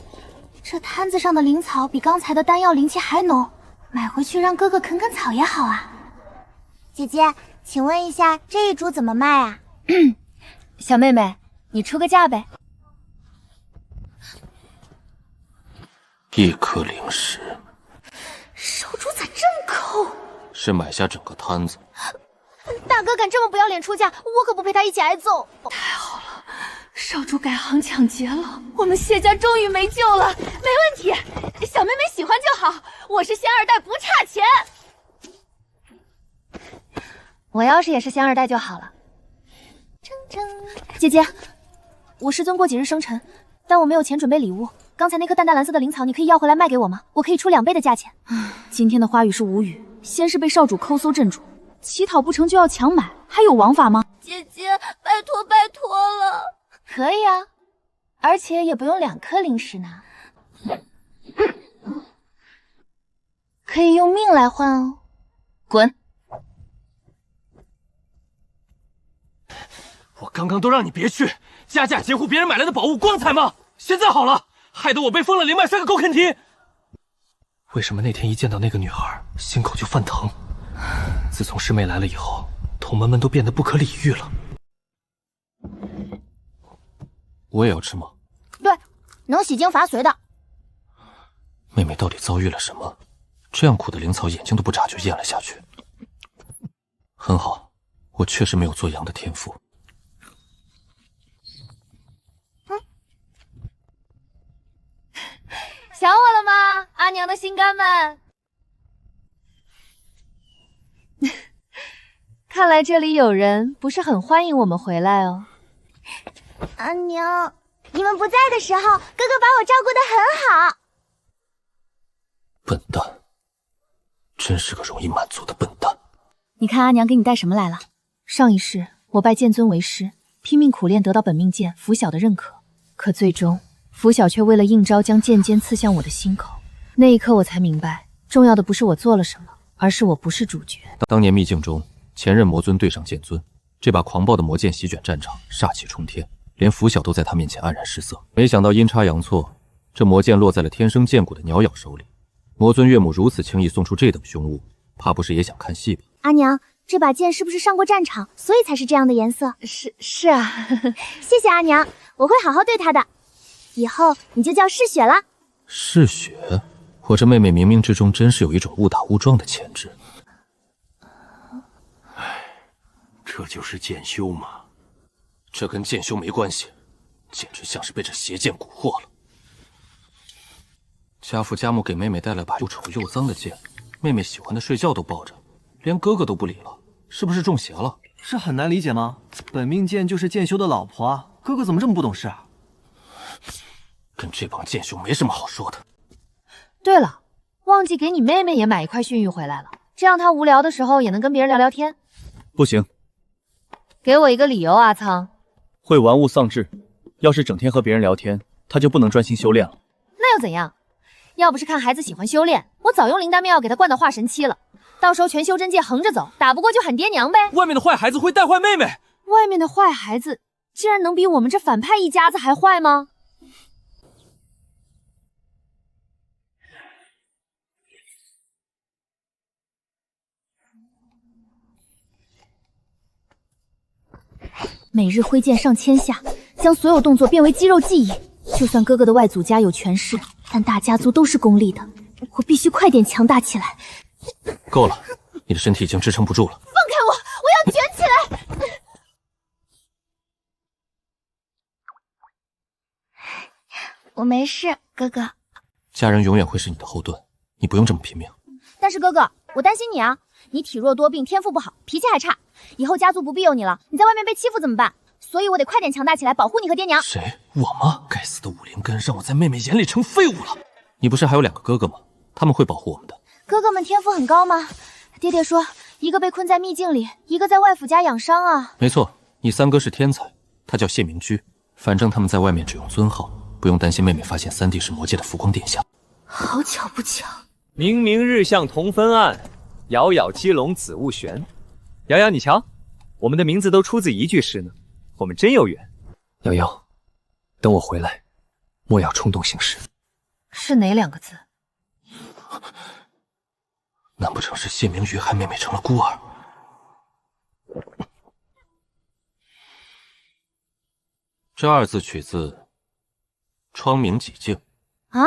这摊子上的灵草比刚才的丹药灵气还浓，买回去让哥哥啃啃草也好啊。姐姐，请问一下，这一株怎么卖啊？小妹妹，你出个价呗。1颗灵石。少主咋这么抠？是买下整个摊子。大哥敢这么不要脸出价，我可不陪他一起挨揍。太好了，少主改行抢劫了，我们谢家终于没救了。没问题，小妹妹喜欢就好，我是仙2代，不差钱。我要是也是仙2代就好了。姐姐，我师尊过几日生辰，但我没有钱准备礼物。刚才那颗淡淡蓝色的灵草，你可以要回来卖给我吗？我可以出2倍的价钱。今天的花语是无语，先是被少主抠搜镇住，乞讨不成就要强买，还有王法吗？姐姐，拜托拜托了。可以啊，而且也不用2颗灵石呢，可以用命来换哦。滚！我刚刚都让你别去，加价截胡别人买来的宝物，光彩吗？现在好了，害得我被封了连麦3个狗啃蹄。为什么那天一见到那个女孩，心口就犯疼？自从师妹来了以后，同门们都变得不可理喻了。我也要吃吗？对，能洗精伐髓的。妹妹到底遭遇了什么？这样苦的灵草，眼睛都不眨就咽了下去。很好，我确实没有做羊的天赋。想我了吗，阿娘的心肝们？看来这里有人不是很欢迎我们回来哦。阿娘，你们不在的时候，哥哥把我照顾得很好。笨蛋，真是个容易满足的笨蛋。你看阿娘给你带什么来了？上一世我拜剑尊为师，拼命苦练得到本命剑拂晓的认可，可最终拂晓却为了应招将剑尖刺向我的心口。那一刻我才明白，重要的不是我做了什么，而是我不是主角。当年秘境中，前任魔尊对上剑尊，这把狂暴的魔剑席卷战场，煞气冲天，连拂晓都在他面前黯然失色。没想到阴差阳错，这魔剑落在了天生剑骨的鸟咬手里。魔尊岳母如此轻易送出这等凶物，怕不是也想看戏吧？阿娘，这把剑是不是上过战场，所以才是这样的颜色？是啊，谢谢阿娘，我会好好对她的。以后你就叫嗜血了。嗜血？我这妹妹冥冥之中真是有一种误打误撞的潜质。唉，这就是剑修吗？这跟剑修没关系，简直像是被这邪剑蛊惑了。家父家母给妹妹带了把又丑又脏的剑，妹妹喜欢的睡觉都抱着，连哥哥都不理了，是不是中邪了？是很难理解吗？本命剑就是剑修的老婆啊，哥哥怎么这么不懂事啊？跟这帮剑修没什么好说的。对了，忘记给你妹妹也买一块熏玉回来了，这样她无聊的时候也能跟别人聊聊天。不行，给我一个理由，阿苍。会玩物丧志，要是整天和别人聊天，她就不能专心修炼了。那又怎样？要不是看孩子喜欢修炼，我早用灵丹妙药给他灌到化神期了。到时候全修真界横着走，打不过就喊爹娘呗。外面的坏孩子会带坏妹妹。外面的坏孩子竟然能比我们这反派一家子还坏吗？每日挥剑上千下，将所有动作变为肌肉记忆。就算哥哥的外祖家有权势，但大家族都是功利的，我必须快点强大起来。够了，你的身体已经支撑不住了。放开我，我要卷起来！我没事，哥哥。家人永远会是你的后盾，你不用这么拼命。但是哥哥，我担心你啊，你体弱多病，天赋不好，脾气还差，以后家族不庇佑你了，你在外面被欺负怎么办？所以我得快点强大起来，保护你和爹娘。谁？我吗？该死的武灵根，让我在妹妹眼里成废物了。你不是还有2个哥哥吗？他们会保护我们的。哥哥们天赋很高吗？爹爹说，一个被困在秘境里，一个在外府家养伤啊。没错，你3哥是天才，他叫谢明居。反正他们在外面只用尊号，不用担心妹妹发现3弟是魔界的浮光殿下。好巧不巧，明明日向同分暗，杳杳鸡笼子勿悬。瑶瑶，你瞧，我们的名字都出自一句诗呢，我们真有缘。瑶瑶，等我回来，莫要冲动行事。是哪2个字？难不成是谢明瑜害妹妹成了孤儿？这2字取自窗明几净啊，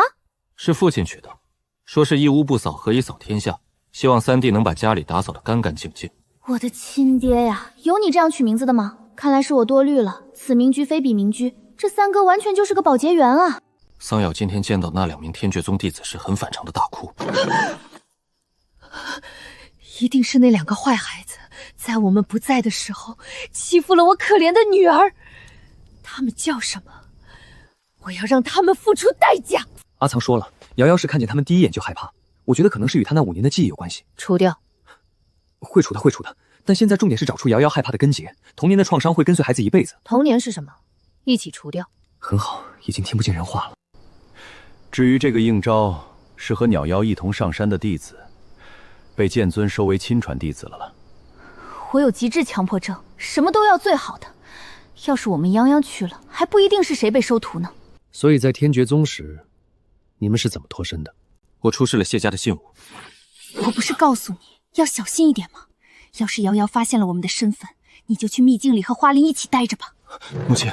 是父亲取的，说是一屋不扫，何以扫天下？希望3弟能把家里打扫得干干净净。我的亲爹呀，有你这样取名字的吗？看来是我多虑了，此明居非彼明居，这3哥完全就是个保洁员啊！桑瑶今天见到那2名天绝宗弟子时，很反常的大哭。一定是那2个坏孩子，在我们不在的时候欺负了我可怜的女儿。他们叫什么？我要让他们付出代价。阿苍说了，瑶瑶是看见他们第一眼就害怕，我觉得可能是与他那5年的记忆有关系。除掉。会除的，会除的。但现在重点是找出瑶瑶害怕的根结，童年的创伤会跟随孩子一辈子。童年是什么？一起除掉。很好，已经听不进人话了。至于这个应招，是和鸟妖一同上山的弟子，被剑尊收为亲传弟子了。我有极致强迫症，什么都要最好的。要是我们泱泱去了，还不一定是谁被收徒呢。所以在天绝宗时，你们是怎么脱身的？我出示了谢家的信物。我不是告诉你要小心一点吗？要是瑶瑶发现了我们的身份，你就去秘境里和花灵一起待着吧。母亲，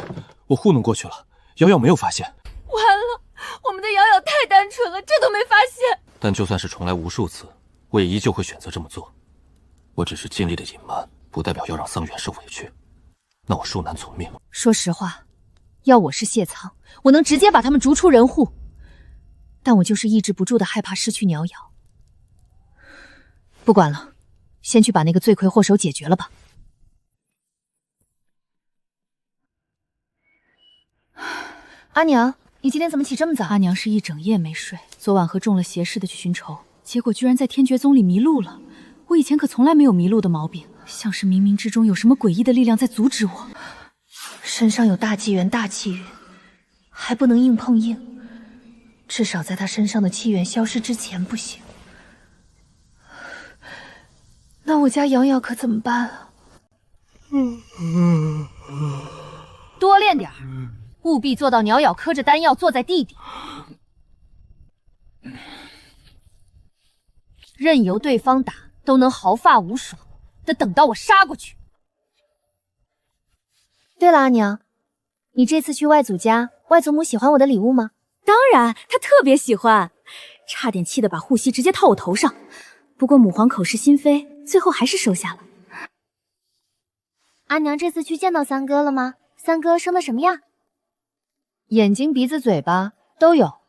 我糊弄过去了，瑶瑶没有发现。完了，我们的瑶瑶太单纯了，这都没发现。但就算是重来无数次，我也依旧会选择这么做。我只是尽力的隐瞒，不代表要让桑园受委屈。那我恕难从命。说实话，要我是谢苍，我能直接把他们逐出人户，但我就是抑制不住的害怕失去鸟瑶。不管了，先去把那个罪魁祸首解决了吧。阿娘，你今天怎么起这么早？阿娘是一整夜没睡，昨晚和中了邪似的去寻仇，结果居然在天绝宗里迷路了。我以前可从来没有迷路的毛病，像是冥冥之中有什么诡异的力量在阻止我。身上有大气源、大气运，还不能硬碰硬，至少在他身上的气源消失之前不行。我家瑶瑶可怎么办啊？多练点儿，务必做到鸟咬嗑着丹药坐在地底，任由对方打都能毫发无损的等到我杀过去。对了，阿娘，你这次去外祖家，外祖母喜欢我的礼物吗？当然，她特别喜欢，差点气得把护膝直接套我头上。不过母皇口是心非，最后还是收下了。阿娘这次去见到三哥了吗？三哥生的什么样？眼睛、鼻子、嘴巴都有。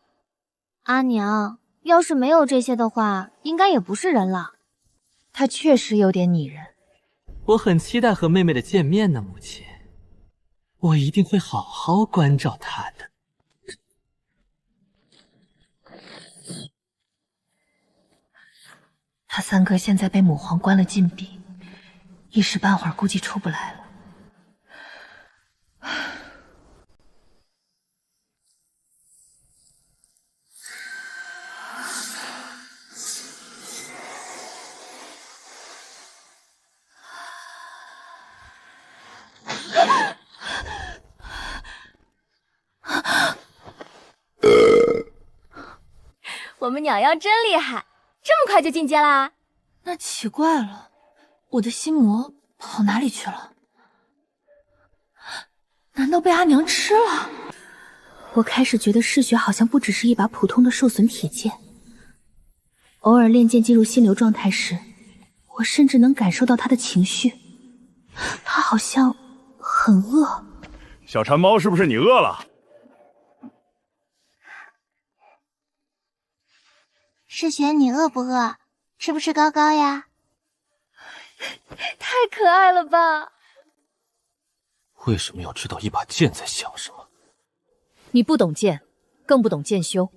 阿娘，要是没有这些的话，应该也不是人了。他确实有点拟人。我很期待和妹妹的见面呢，母亲。我一定会好好关照她的。他三哥现在被母皇关了禁闭，一时半会儿估计出不来了。我们鸟妖真厉害，这么快就进阶啦？那奇怪了，我的心魔跑哪里去了？难道被阿娘吃了？我开始觉得嗜血好像不只是一把普通的受损铁剑，偶尔练剑进入心流状态时，我甚至能感受到他的情绪，他好像很饿。小馋猫，是不是你饿了？嗜血，你饿不饿？吃不吃糕糕呀？太可爱了吧！为什么要知道一把剑在想什么？你不懂剑，更不懂剑修。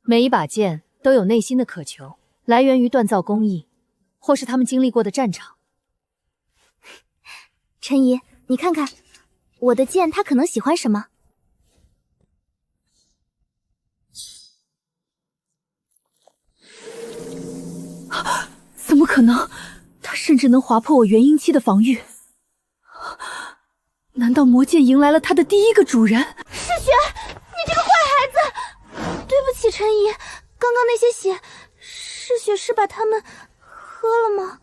每一把剑都有内心的渴求，来源于锻造工艺，或是他们经历过的战场。陈姨，你看看我的剑，他可能喜欢什么？怎么可能？他甚至能划破我元婴期的防御。难道魔剑迎来了他的第一个主人？嗜血，你这个坏孩子！对不起，陈姨，刚刚那些血，嗜血是把它们喝了吗？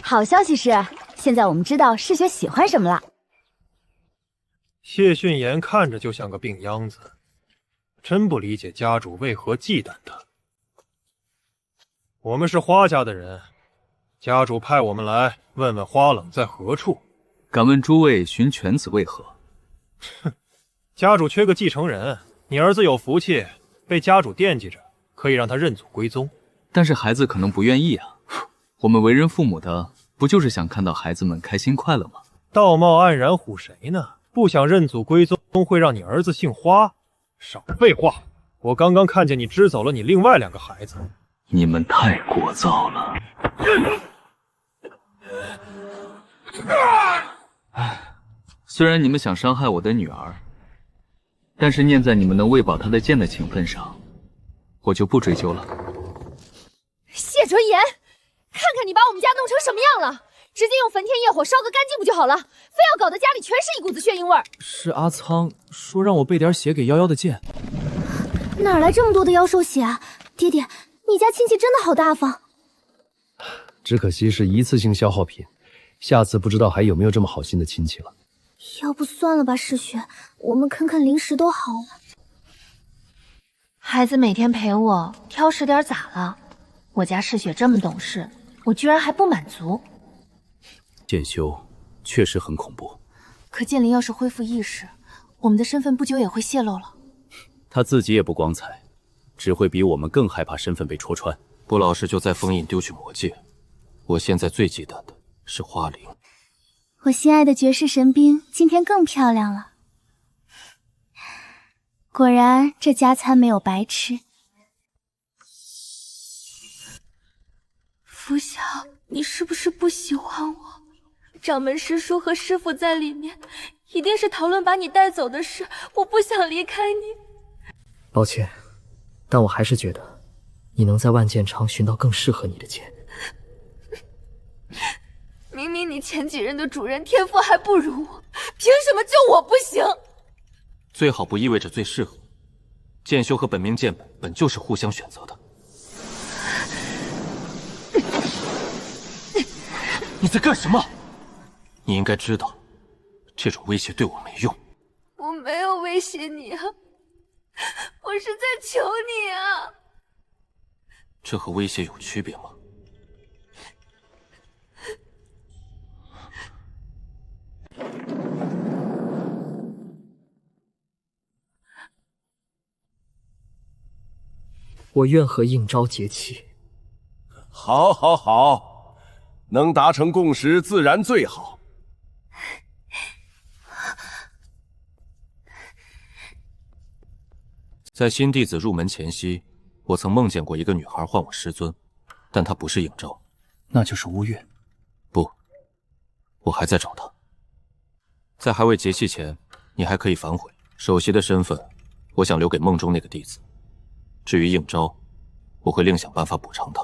好消息是，现在我们知道嗜血喜欢什么了。谢逊言看着就像个病秧子，真不理解家主为何忌惮他。我们是花家的人，家主派我们来问问花冷在何处。敢问诸位寻犬子为何？哼，家主缺个继承人，你儿子有福气，被家主惦记着，可以让他认祖归宗。但是孩子可能不愿意啊。我们为人父母的，不就是想看到孩子们开心快乐吗？道貌岸然唬谁呢？不想认祖归宗，会让你儿子姓花？少废话！我刚刚看见你支走了你另外2个孩子。你们太聒噪了。虽然你们想伤害我的女儿，但是念在你们能喂饱她的剑的情分上，我就不追究了。谢纯言，看看你把我们家弄成什么样了！直接用焚天业火烧个干净不就好了？非要搞得家里全是一股子血腥味儿。是阿苍说让我备点血给夭夭的剑。哪来这么多的妖兽血啊？爹爹，你家亲戚真的好大方。只可惜是一次性消耗品，下次不知道还有没有这么好心的亲戚了。要不算了吧，嗜血，我们啃啃零食都好了。孩子每天陪我，挑食点咋了？我家嗜血这么懂事，我居然还不满足。剑修确实很恐怖，可剑灵要是恢复意识，我们的身份不久也会泄露了。他自己也不光彩，只会比我们更害怕身份被戳穿。不老实就再封印丢去魔戒。我现在最忌惮的是花灵。我心爱的绝世神兵今天更漂亮了，果然这家餐没有白吃。福晓，你是不是不喜欢我？掌门师叔和师傅在里面，一定是讨论把你带走的事。我不想离开你。抱歉，但我还是觉得你能在万剑场寻到更适合你的剑。明明你前几任的主人天赋还不如我，凭什么就我不行？最好不意味着最适合。剑修和本命剑本就是互相选择的。你在干什么？你应该知道，这种威胁对我没用。我没有威胁你啊，我是在求你啊。这和威胁有区别吗？我愿和应昭结契。好，好，好，能达成共识自然最好。在新弟子入门前夕，我曾梦见过一个女孩唤我师尊，但她不是应昭，那就是乌月。不，我还在找她。在还未结契前，你还可以反悔。首席的身份，我想留给梦中那个弟子。至于应昭，我会另想办法补偿他。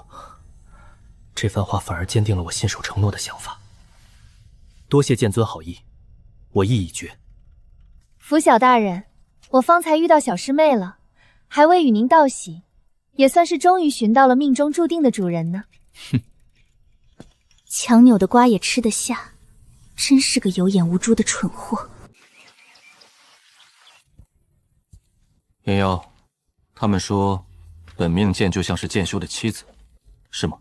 这番话反而坚定了我信守承诺的想法。多谢剑尊好意，我意已决。拂晓大人，我方才遇到小师妹了，还未与您道喜，也算是终于寻到了命中注定的主人呢。哼，强扭的瓜也吃得下，真是个有眼无珠的蠢货。妍瑶，他们说，本命剑就像是剑修的妻子，是吗？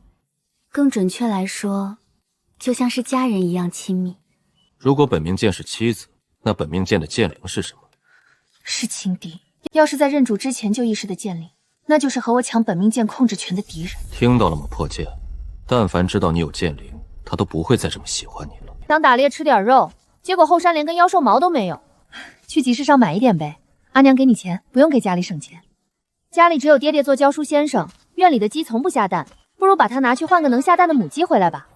更准确来说，就像是家人一样亲密。如果本命剑是妻子，那本命剑的剑灵是什么？是情敌。要是在认主之前就意识的剑灵，那就是和我抢本命剑控制权的敌人。听到了吗，破剑？但凡知道你有剑灵，他都不会再这么喜欢你了。想打猎吃点肉，结果后山连根妖兽毛都没有。去集市上买一点呗，阿娘给你钱，不用给家里省钱。家里只有爹爹做教书先生，院里的鸡从不下蛋，不如把它拿去换个能下蛋的母鸡回来吧。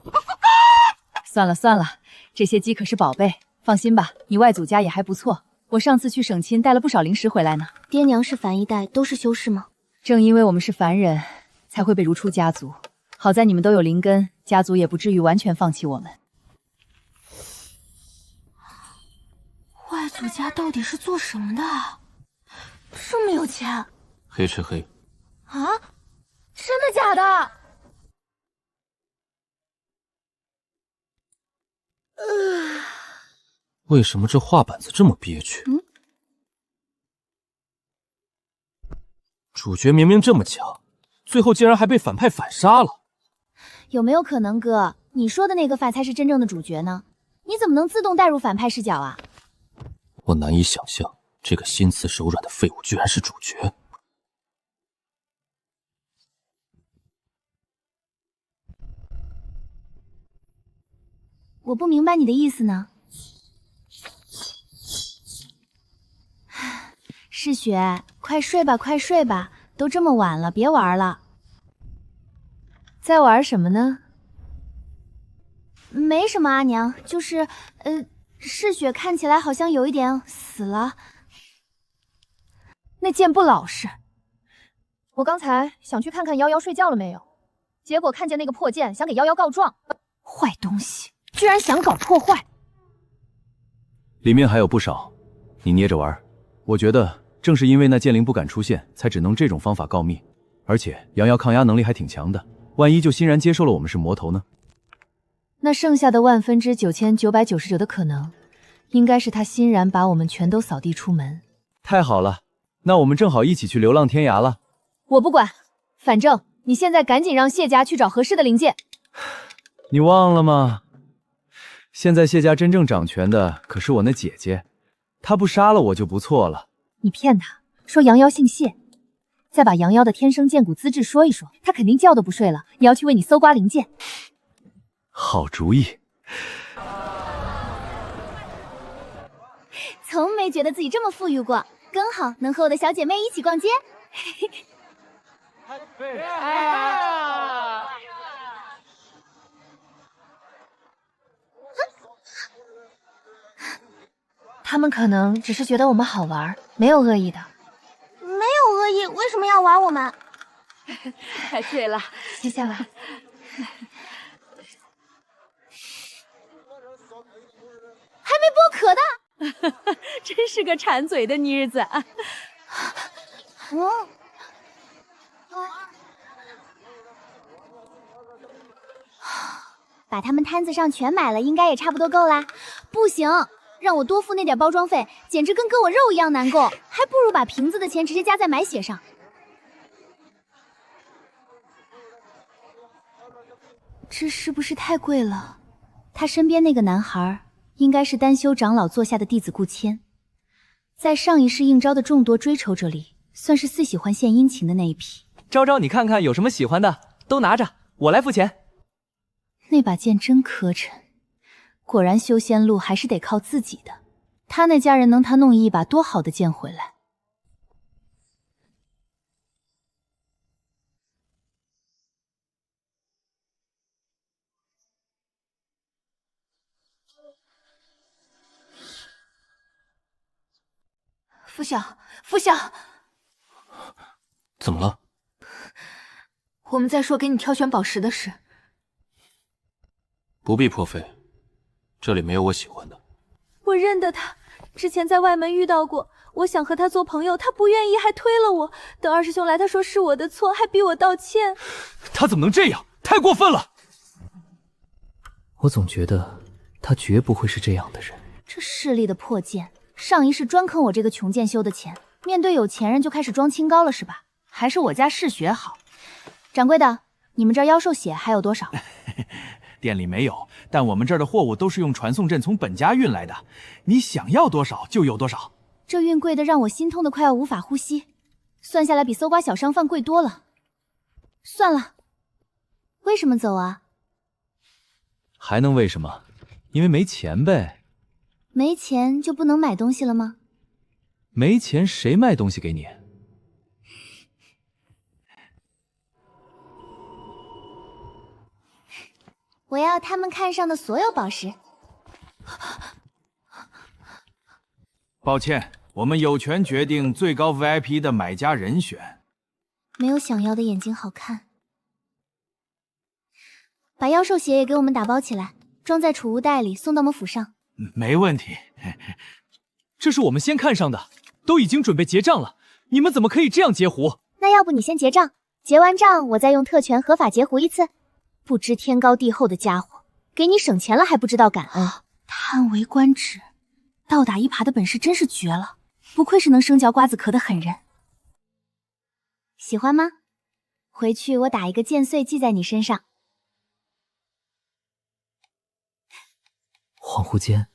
算了算了，这些鸡可是宝贝，放心吧，你外祖家也还不错。我上次去省亲带了不少零食回来呢。爹娘是凡一代，都是修士吗？正因为我们是凡人，才会被逐出家族。好在你们都有灵根，家族也不至于完全放弃我们。外祖家到底是做什么的？这么有钱？黑吃黑啊？真的假的？为什么这画板子这么憋屈？主角明明这么强，最后竟然还被反派反杀了。有没有可能，哥，你说的那个反才是真正的主角呢？你怎么能自动带入反派视角啊？我难以想象，这个心慈手软的废物居然是主角。我不明白你的意思呢。世雪，快睡吧，快睡吧，都这么晚了，别玩了。在玩什么呢？没什么，阿娘，就是世雪看起来好像有一点死了。那剑不老实。我刚才想去看看夭夭睡觉了没有，结果看见那个破剑，想给夭夭告状。坏东西，居然想搞破坏！里面还有不少，你捏着玩。我觉得正是因为那剑灵不敢出现，才只能这种方法告密。而且阳瑶抗压能力还挺强的，万一就欣然接受了我们是魔头呢？那剩下的99%的可能，应该是他欣然把我们全都扫地出门。太好了，那我们正好一起去流浪天涯了。我不管，反正你现在赶紧让谢家去找合适的灵剑。你忘了吗？现在谢家真正掌权的可是我那姐姐，她不杀了我就不错了。你骗他说杨妖姓谢，再把杨妖的天生剑骨资质说一说，他肯定觉都不睡了，也要去为你搜刮灵剑。好主意。从没觉得自己这么富裕过，刚好能和我的小姐妹一起逛街。他们可能只是觉得我们好玩，没有恶意的。没有恶意，为什么要玩我们？太对了，谢谢了。还没剥壳的，真是个馋嘴的妮子。把他们摊子上全买了，应该也差不多够啦。不行，让我多付那点包装费，简直跟割我肉一样难过，还不如把瓶子的钱直接加在买血上。这是不是太贵了？他身边那个男孩应该是丹修长老座下的弟子顾谦，在上一世应招的众多追求者里，算是最喜欢献殷勤的那一批。昭昭，你看看有什么喜欢的，都拿着，我来付钱。那把剑真磕碜，果然修仙路还是得靠自己的。他那家人能他弄一把多好的剑回来？傅晓，傅晓，怎么了？我们在说给你挑选宝石的事。不必破费，这里没有我喜欢的。我认得他，之前在外门遇到过，我想和他做朋友，他不愿意，还推了我。等二师兄来，他说是我的错，还逼我道歉。他怎么能这样？太过分了！我总觉得他绝不会是这样的人。这势利的破剑，上一世专坑我这个穷剑修的钱，面对有钱人就开始装清高了是吧？还是我家嗜血好。掌柜的，你们这儿妖兽血还有多少？店里没有，但我们这儿的货物都是用传送阵从本家运来的，你想要多少就有多少。这运贵的让我心痛的快要无法呼吸，算下来比搜刮小商贩贵多了。算了，为什么走啊？还能为什么？因为没钱呗。没钱就不能买东西了吗？没钱谁卖东西给你？我要他们看上的所有宝石。抱歉，我们有权决定最高 VIP 的买家人选。没有想要的眼睛好看。把妖兽血也给我们打包起来，装在储物袋里，送到我们府上。没问题。这是我们先看上的，都已经准备结账了，你们怎么可以这样截胡？那要不你先结账，结完账我再用特权合法截胡一次。不知天高地厚的家伙，给你省钱了还不知道感恩。叹为观止，倒打一耙的本事真是绝了，不愧是能生嚼瓜子壳的狠人。喜欢吗？回去我打一个剑穗系在你身上。恍惚间，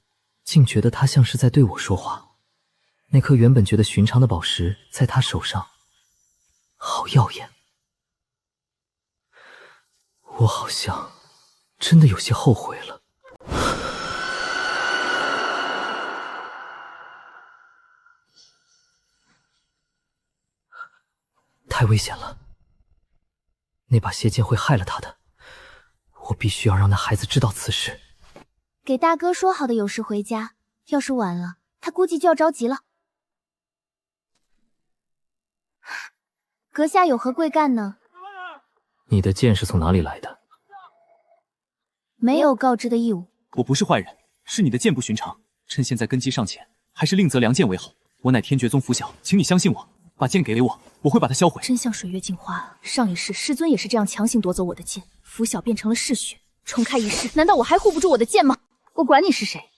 竟觉得他像是在对我说话。那颗原本觉得寻常的宝石，在他手上，好耀眼。我好像真的有些后悔了。太危险了，那把邪剑会害了他的，我必须要让那孩子知道此事。给大哥说好的有时回家，要是晚了，他估计就要着急了。阁下有何贵干呢？你的剑是从哪里来的？没有告知的义务。我不是坏人，是你的剑不寻常，趁现在根基尚浅，还是另择良剑为好。我乃天绝宗拂晓，请你相信我，把剑给我，我会把它销毁。真像水月镜花啊！上一世师尊也是这样强行夺走我的剑，拂晓变成了嗜血，重开一世，难道我还护不住我的剑吗？我管你是谁，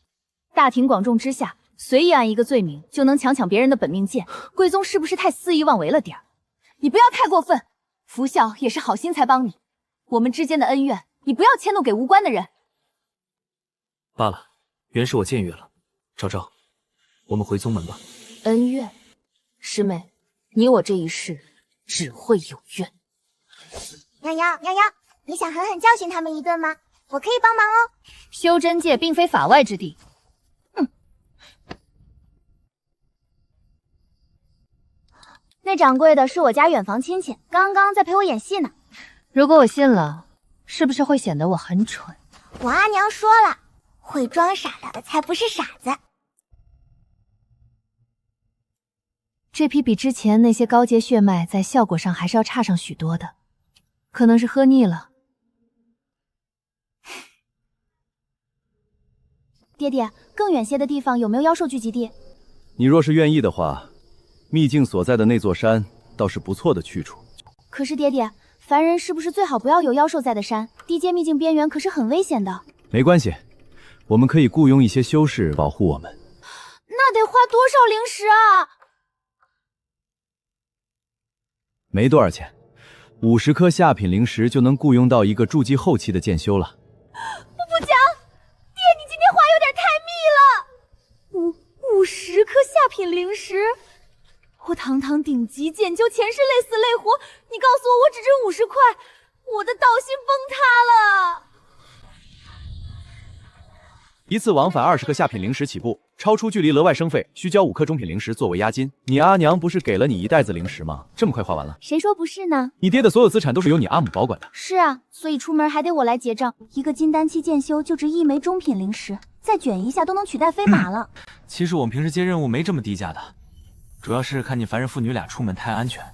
大庭广众之下随意按一个罪名就能抢别人的本命剑，贵宗是不是太肆意妄为了点儿？你不要太过分，拂晓也是好心才帮你，我们之间的恩怨，你不要迁怒给无关的人。罢了，原是我僭越了。昭昭，我们回宗门吧。恩怨，师妹，你我这一世只会有怨。瑶瑶，你想狠狠教训他们一顿吗？我可以帮忙哦。修真界并非法外之地。那掌柜的是我家远房亲戚，刚刚在陪我演戏呢。如果我信了，是不是会显得我很蠢？我阿娘说了，会装傻的才不是傻子。这批比之前那些高阶血脉在效果上还是要差上许多的。可能是喝腻了。爹爹，更远些的地方有没有妖兽聚集地？你若是愿意的话，秘境所在的那座山倒是不错的去处。可是爹爹，凡人是不是最好不要有妖兽在的山？地阶秘境边缘可是很危险的。没关系，我们可以雇佣一些修士保护我们。那得花多少灵石啊？没多少钱，50颗下品灵石就能雇佣到一个筑基后期的剑修了。不讲，爹，你今天话有点太密了。50颗下品灵石，我堂堂顶级剑修，前世累死累活，你告诉我只值50块，我的道心崩塌了。一次往返20颗下品灵石起步，超出距离额外生费，需交5颗中品灵石作为押金。你阿娘不是给了你1袋子灵石吗？这么快花完了？谁说不是呢？你爹的所有资产都是由你阿母保管的。是啊，所以出门还得我来结账。一个金丹期剑修就值1枚中品灵石，再卷一下都能取代飞马了。其实我们平时接任务没这么低价的，主要是看见凡人父女俩出门太安全。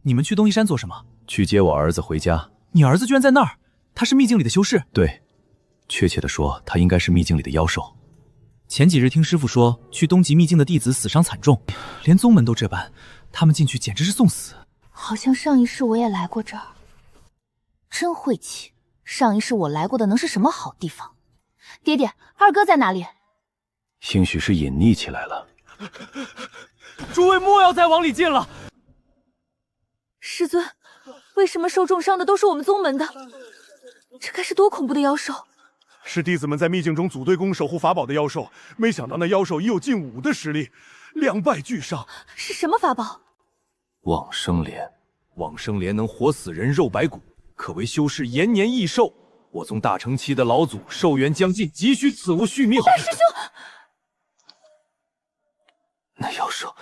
你们去东夷山做什么？去接我儿子回家。你儿子居然在那儿？他是秘境里的修士？对。确切的说，他应该是秘境里的妖兽。前几日听师傅说，去东极秘境的弟子死伤惨重，连宗门都这般，他们进去简直是送死。好像上一世我也来过这儿，真晦气。上一世我来过的能是什么好地方？爹爹，二哥在哪里？兴许是隐匿起来了。诸位莫要再往里进了。师尊，为什么受重伤的都是我们宗门的？这该是多恐怖的妖兽！是弟子们在秘境中组队攻守护法宝的妖兽，没想到那妖兽已有近5的实力，2败俱伤。是什么法宝？往生莲。往生莲能活死人肉白骨，可为修士延年益寿。我宗大成期的老祖寿元将近，急需此物续命。大师兄，那妖兽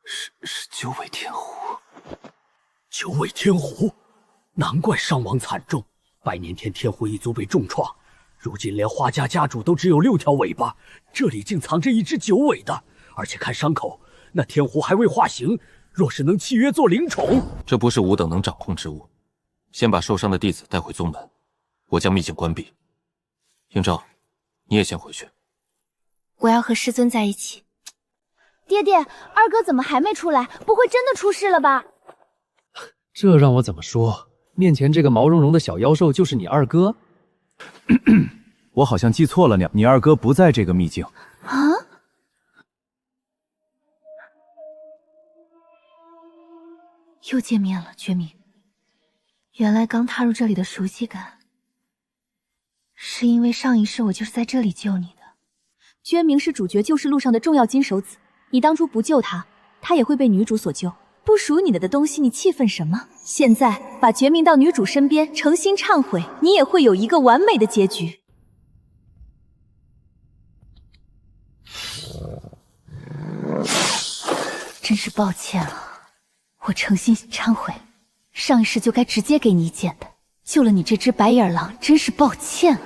是九尾天狐。九尾天狐，难怪伤亡惨重。百年天天狐一族被重创，如今连花家家主都只有6条尾巴，这里竟藏着一只9尾的，而且看伤口，那天狐还未化形。若是能契约做灵宠，这不是吾等能掌控之物。先把受伤的弟子带回宗门，我将秘境关闭。应昭，你也先回去。我要和师尊在一起。爹爹，二哥怎么还没出来？不会真的出事了吧？这让我怎么说？面前这个毛茸茸的小妖兽就是你二哥？我好像记错了，你二哥不在这个秘境啊？又见面了，觉明。原来刚踏入这里的熟悉感，是因为上一世我就是在这里救你的。觉明是主角救世路上的重要金手指，你当初不救他，他也会被女主所救。不属于你的东西，你气愤什么？现在把觉明到女主身边，诚心忏悔，你也会有一个完美的结局。真是抱歉了，我诚心忏悔，上一世就该直接给你一剑的，救了你这只白眼狼，真是抱歉了。